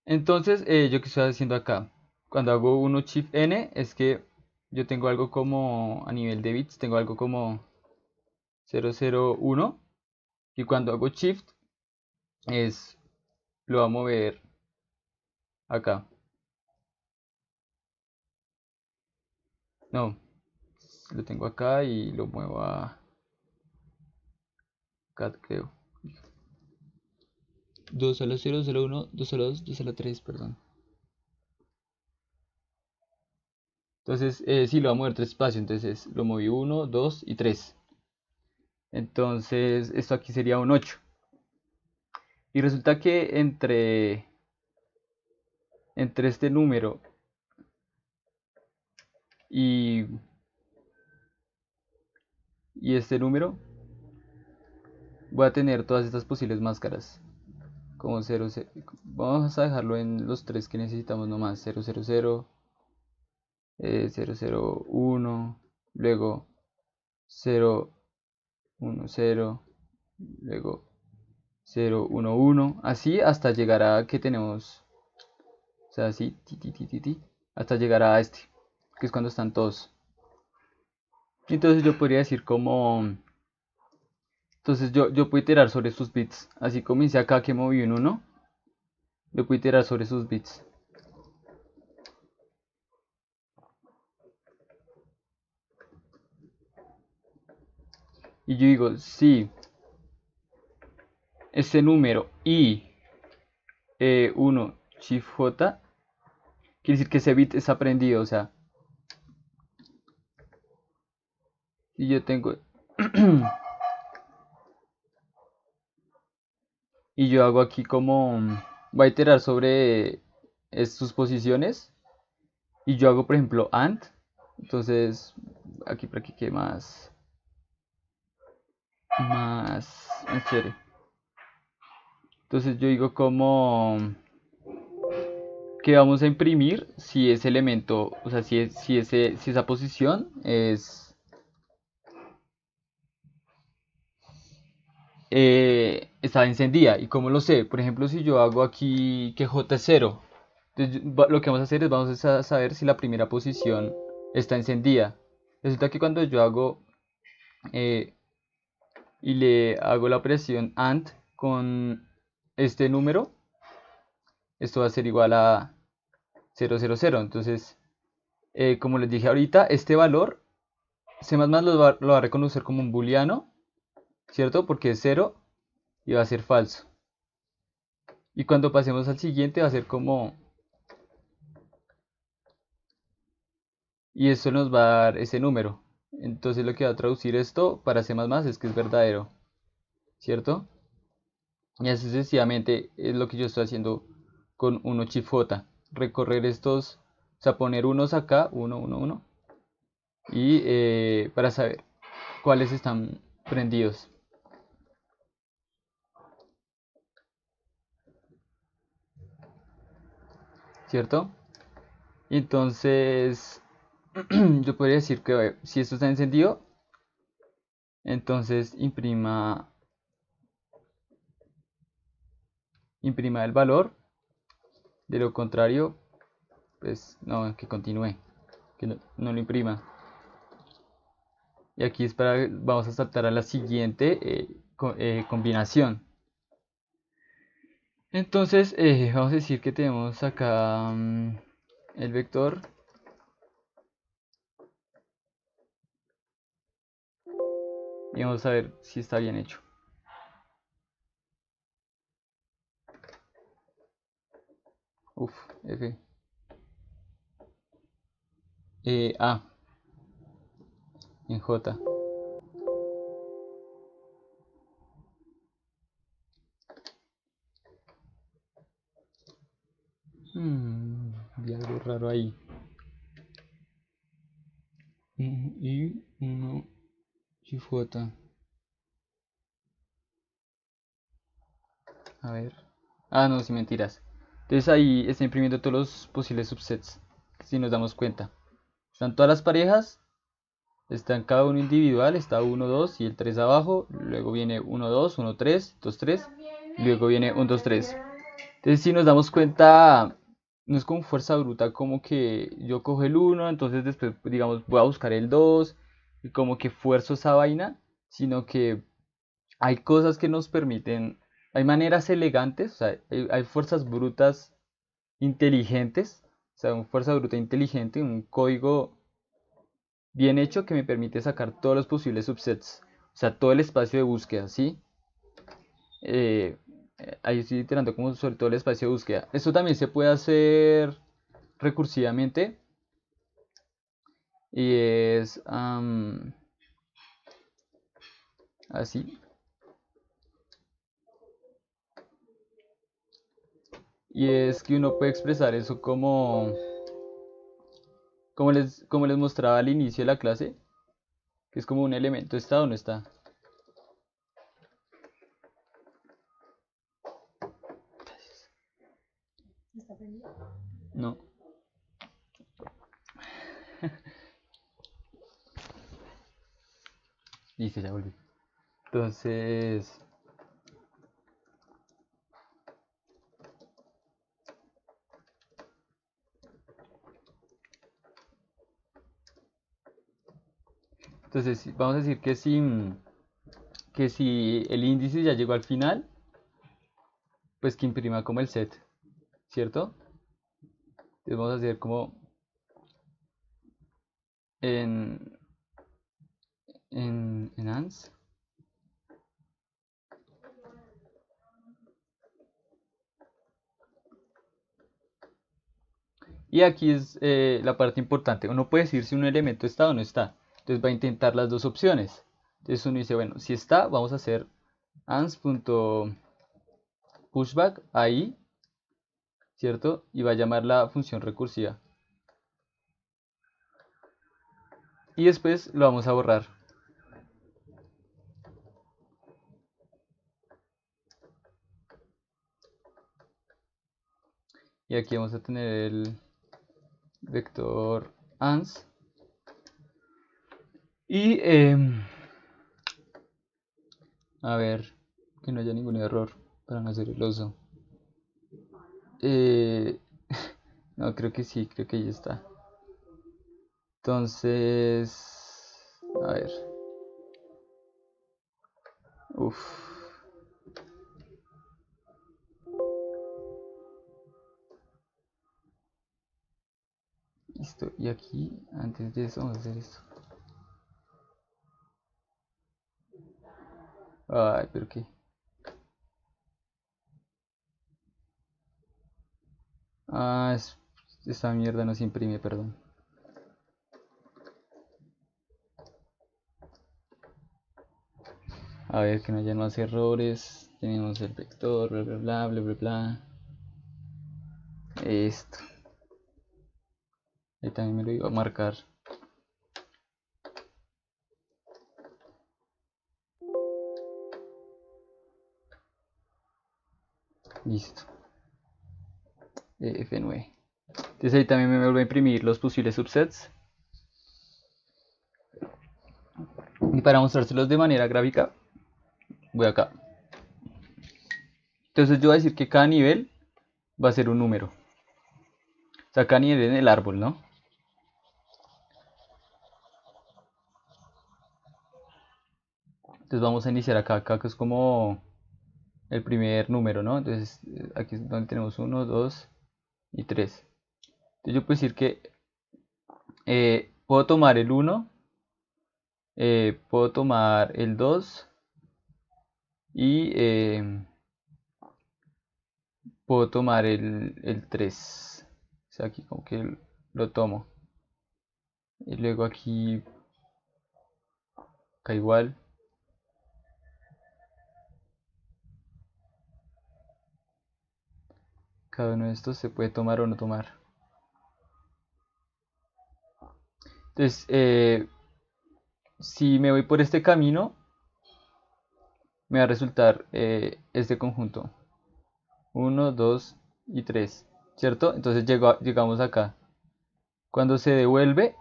Entonces, yo qué estoy haciendo acá, cuando hago 1 shift n, es que yo tengo algo como, a nivel de bits, tengo algo como 001, y cuando hago shift, lo va a mover acá. No, lo tengo acá y lo muevo a acá, creo. 2 a la 0, 2 a la 1, 2 a la 2, 2 a la 3, perdón. Entonces, sí, lo va a mover 3 espacios, entonces lo moví 1, 2 y 3. Entonces, esto aquí sería un 8. Y resulta que entre este número y, y este número, voy a tener todas estas posibles máscaras. Como 0, vamos a dejarlo en los 3 que necesitamos nomás. 0, 0, 0, 0, 0, 1, luego 0, 1, 0, luego 0, 1, 1, así hasta llegar a que tenemos, o sea, así, hasta llegar a este, que es cuando están todos. Entonces yo podría decir como, entonces yo puedo iterar sobre sus bits, así como hice acá que moví un 1, yo puedo iterar sobre sus bits. Y yo digo, sí, este número y 1 shift J, quiere decir que ese bit es aprendido, o sea, si yo tengo y yo hago aquí como voy a iterar sobre sus posiciones y yo hago por ejemplo AND, entonces aquí practiqué más chévere. Entonces yo digo como que vamos a imprimir si ese elemento, o sea, si esa posición está encendida. ¿Y cómo lo sé? Por ejemplo, si yo hago aquí que J es 0, entonces lo que vamos a hacer es vamos a saber si la primera posición está encendida. Resulta que cuando yo hago eh, y le hago la operación AND con este número, esto va a ser igual a 000. Entonces, como les dije ahorita, este valor C++ lo va a reconocer como un booleano, ¿cierto? Porque es 0 y va a ser falso. Y cuando pasemos al siguiente va a ser como... Y eso nos va a dar ese número. Entonces lo que va a traducir esto para C++ es que es verdadero, ¿cierto? Y así sucesivamente es lo que yo estoy haciendo con 1 shift J. Recorrer estos, o sea, poner unos acá, 1, 1, 1. Y para saber cuáles están prendidos. ¿Cierto? Entonces, yo podría decir que si esto está encendido, entonces imprima el valor. De lo contrario, pues no, que continúe, que no lo imprima. Y aquí es vamos a saltar a la siguiente combinación. Entonces, vamos a decir que tenemos acá el vector. Y vamos a ver si está bien hecho. F. A. En J. Vi algo raro ahí. Y uno chifota. A ver. Ah, no, sí, mentiras. Entonces ahí está imprimiendo todos los posibles subsets. Si nos damos cuenta. Están todas las parejas. Están cada uno individual. Está 1, 2 y el 3 abajo. Luego viene 1, 2, 1, 3, 2, 3. Luego viene 1, 2, 3. Entonces si nos damos cuenta, no es con fuerza bruta como que yo cojo el 1, entonces después digamos voy a buscar el 2 y como que fuerzo esa vaina, sino que hay cosas que nos permiten, hay maneras elegantes, o sea, hay fuerzas brutas inteligentes, o sea, una fuerza bruta inteligente, un código bien hecho que me permite sacar todos los posibles subsets, o sea, todo el espacio de búsqueda, ¿sí? Eh, Ahí estoy iterando como sobre todo el espacio de búsqueda. Esto también se puede hacer recursivamente y es así. Y es que uno puede expresar eso como les mostraba al inicio de la clase, que es como un elemento, ¿está o no está? No. Listo, ya volví. Entonces, vamos a decir que si el índice ya llegó al final, pues que imprima como el set, ¿cierto? Entonces vamos a hacer como en, en ANS. Y aquí es la parte importante. Uno puede decir si un elemento está o no está. Entonces va a intentar las dos opciones. Entonces uno dice, bueno, si está, vamos a hacer ans.pushback ahí, ¿cierto? Y va a llamar la función recursiva. Y después lo vamos a borrar. Y aquí vamos a tener el vector ans. Y a ver, que no haya ningún error para no hacer el oso. No, creo que sí, creo que ya está. Entonces, a ver. Uf. Listo. Y aquí, antes de eso, vamos a hacer esto. Ay, pero qué. Ah, esta mierda no se imprime, perdón. A ver, que no haya más errores. Tenemos el vector, bla bla bla bla bla bla. Esto. Ahí también me lo iba a marcar. Listo. F9. Entonces ahí también me vuelvo a imprimir los posibles subsets. Y para mostrárselos de manera gráfica, voy acá. Entonces yo voy a decir que cada nivel va a ser un número. O sea, cada nivel en el árbol, ¿no? Entonces vamos a iniciar acá que es como el primer número, ¿no? Entonces aquí es donde tenemos 1, 2 y 3. Entonces yo puedo decir que puedo tomar el 1, puedo tomar el 2 y puedo tomar el 3. O sea, aquí como que lo tomo. Y luego aquí, acá igual. Cada uno de estos se puede tomar o no tomar. Entonces, si me voy por este camino, me va a resultar este conjunto. 1, 2 y 3, ¿cierto? Entonces llegamos acá. Cuando se devuelve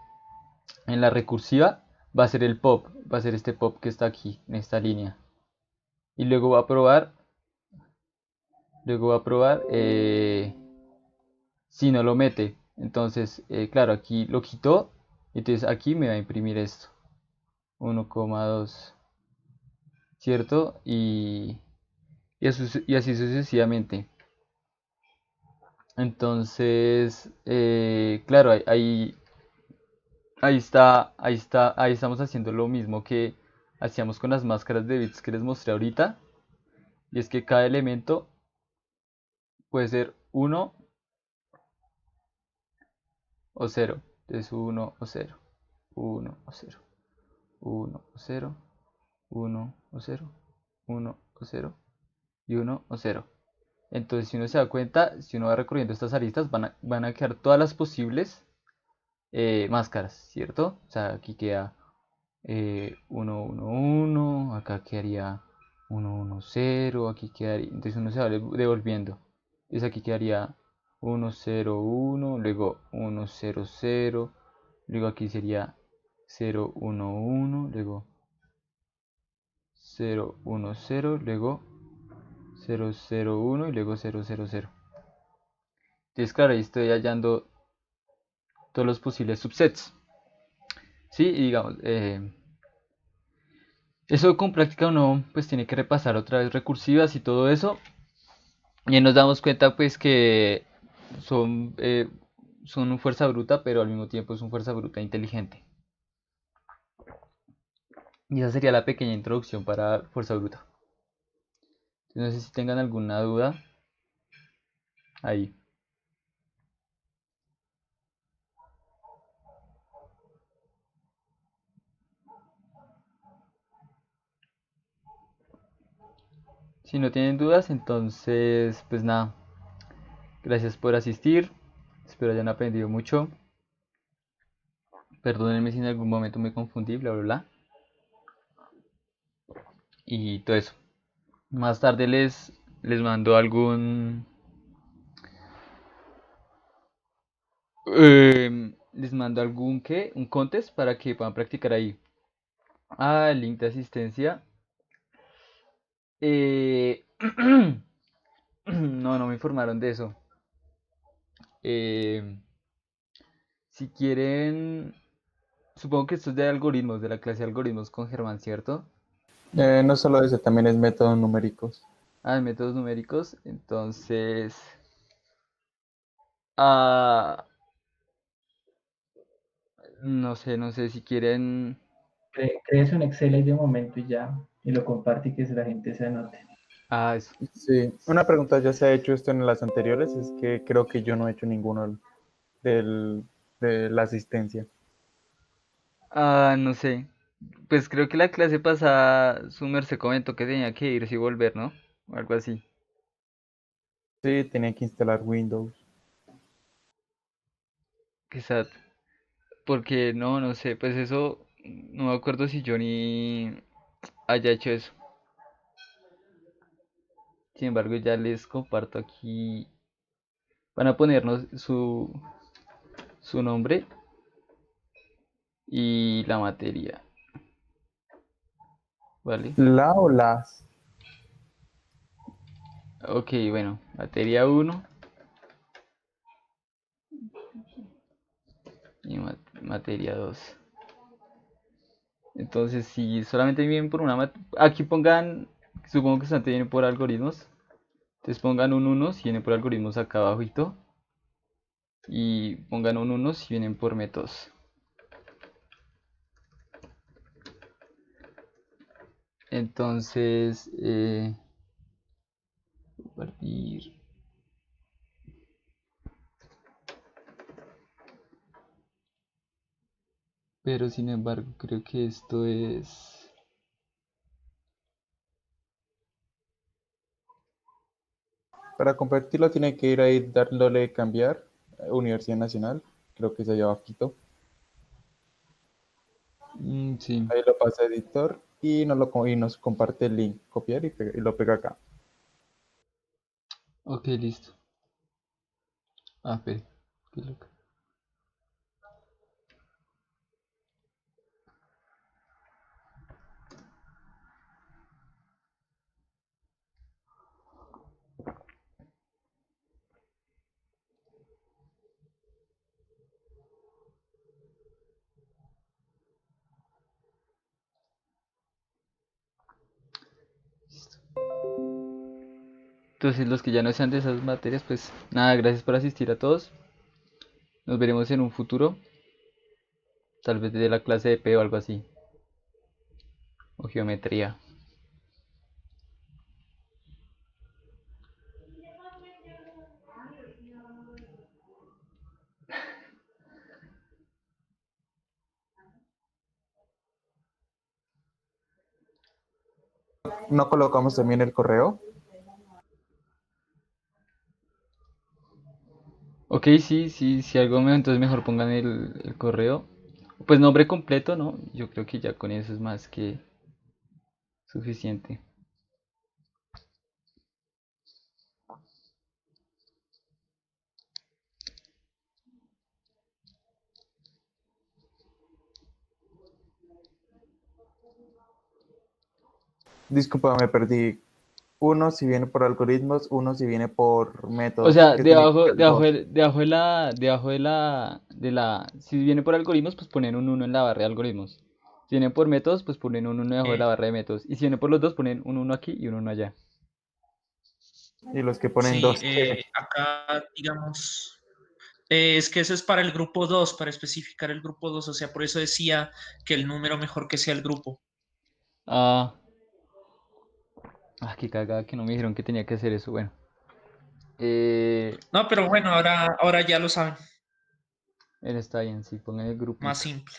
en la recursiva, va a ser el pop, va a ser este pop que está aquí, en esta línea. Y luego va a probar si no lo mete. Entonces, claro, aquí lo quitó. Entonces aquí me va a imprimir esto. 1,2, ¿cierto? Y así sucesivamente. Entonces, claro, ahí estamos haciendo lo mismo que hacíamos con las máscaras de bits que les mostré ahorita. Y es que cada elemento puede ser 1 o 0. Entonces 1 o 0, 1 o 0, 1 o 0, 1 o 0, 1 o 0 y 1 o 0. Entonces, si uno se da cuenta, si uno va recorriendo estas aristas, van a quedar todas las posibles máscaras, ¿cierto? O sea, aquí queda 1, 1, 1, acá quedaría 1, 1, 0, aquí quedaría, entonces uno se va devolviendo. Entonces aquí quedaría 1, 0, 1, luego 1, 0, 0, luego aquí sería 0, 1, 1, luego 0, 1, 0, luego 0, 0, 1 y luego 0, 0, 0. Entonces, claro, ahí estoy hallando todos los posibles subsets. Sí, y digamos, eso con práctica uno pues tiene que repasar otra vez recursivas y todo eso. Y ahí nos damos cuenta pues que son, son un fuerza bruta, pero al mismo tiempo es un fuerza bruta inteligente. Y esa sería la pequeña introducción para fuerza bruta. No sé si tengan alguna duda ahí. Si no tienen dudas, entonces pues nada. Gracias por asistir. Espero hayan aprendido mucho. Perdónenme si en algún momento me confundí, bla bla bla. Y todo eso. Más tarde les mando les mando algún ¿qué? Un contest para que puedan practicar ahí. Ah, el link de asistencia. Eh, no me informaron de eso. Eh, si quieren, supongo que esto es de algoritmos, de la clase de algoritmos con Germán, ¿cierto? No solo eso, también es métodos numéricos. Ah, de métodos numéricos. Entonces, ah, no sé si quieren. Crees un Excel ahí de momento y ya, y lo comparte y que la gente se anote. Ah, eso. Sí, una pregunta, ¿ya se ha hecho esto en las anteriores? Es que creo que yo no he hecho ninguno de la asistencia. Ah, no sé. Pues creo que la clase pasada su merced comentó que tenía que irse y volver, ¿no? O algo así. Sí, tenía que instalar Windows. Quizás. Porque no sé. Pues eso. No me acuerdo si yo ni haya hecho eso. Sin embargo, ya les comparto aquí. Van a ponernos su nombre y la materia. ¿Vale? ¿La o las? Ok, bueno. Materia 1 y materia 2. Entonces, si solamente vienen por una aquí pongan, supongo que solamente vienen por algoritmos. Entonces pongan un 1 si vienen por algoritmos acá abajito. Y pongan un 1 si vienen por métodos. Entonces, compartir. Pero sin embargo, creo que esto es. Para compartirlo tiene que ir ahí, dándole cambiar, Universidad Nacional, creo que es allá abajito. Sí. Ahí lo pasa a editor y y nos comparte el link, copiar y lo pega acá. Ok, listo. Ah, espere. Qué loco. Entonces, los que ya no sean de esas materias, pues nada, gracias por asistir a todos. Nos veremos en un futuro, tal vez de la clase de P o algo así, o geometría. ¿No colocamos también el correo? Ok, sí, sí, si algo me, entonces mejor pongan el correo. Pues nombre completo, ¿no? Yo creo que ya con eso es más que suficiente. Disculpa, me perdí. Uno si viene por algoritmos, uno si viene por O métodos. sea, ¿Qué significa el dos? si viene por algoritmos, pues ponen un uno en la barra de algoritmos. Si viene por métodos, pues ponen un uno debajo de la barra de métodos. Y si viene por los dos, ponen un uno aquí y un uno allá. Y los que ponen Sí, dos, ¿qué? acá, digamos, es que eso es para el grupo 2 para especificar el grupo 2 o sea, por eso decía que el número mejor que sea el grupo. Ah, qué cagada que no me dijeron que tenía que hacer eso. Bueno, No, pero bueno, ahora ya lo saben, está bien, sí, pongan el más grupito. simple.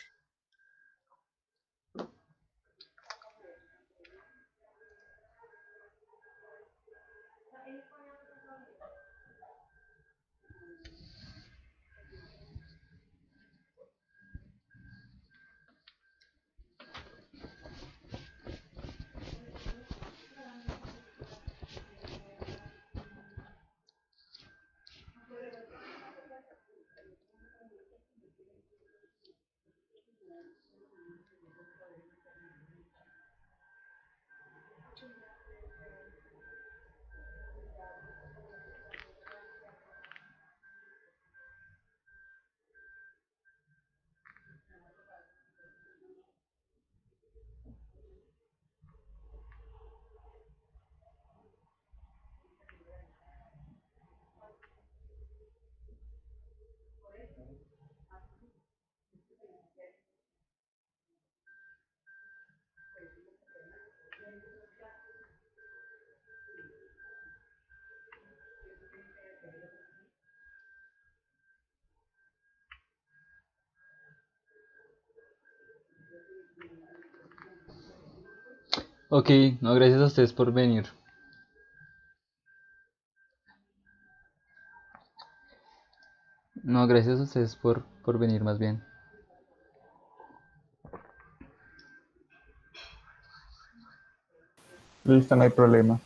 Ok, no, gracias a ustedes por venir. No, gracias a ustedes por venir más bien. Listo, no hay problema.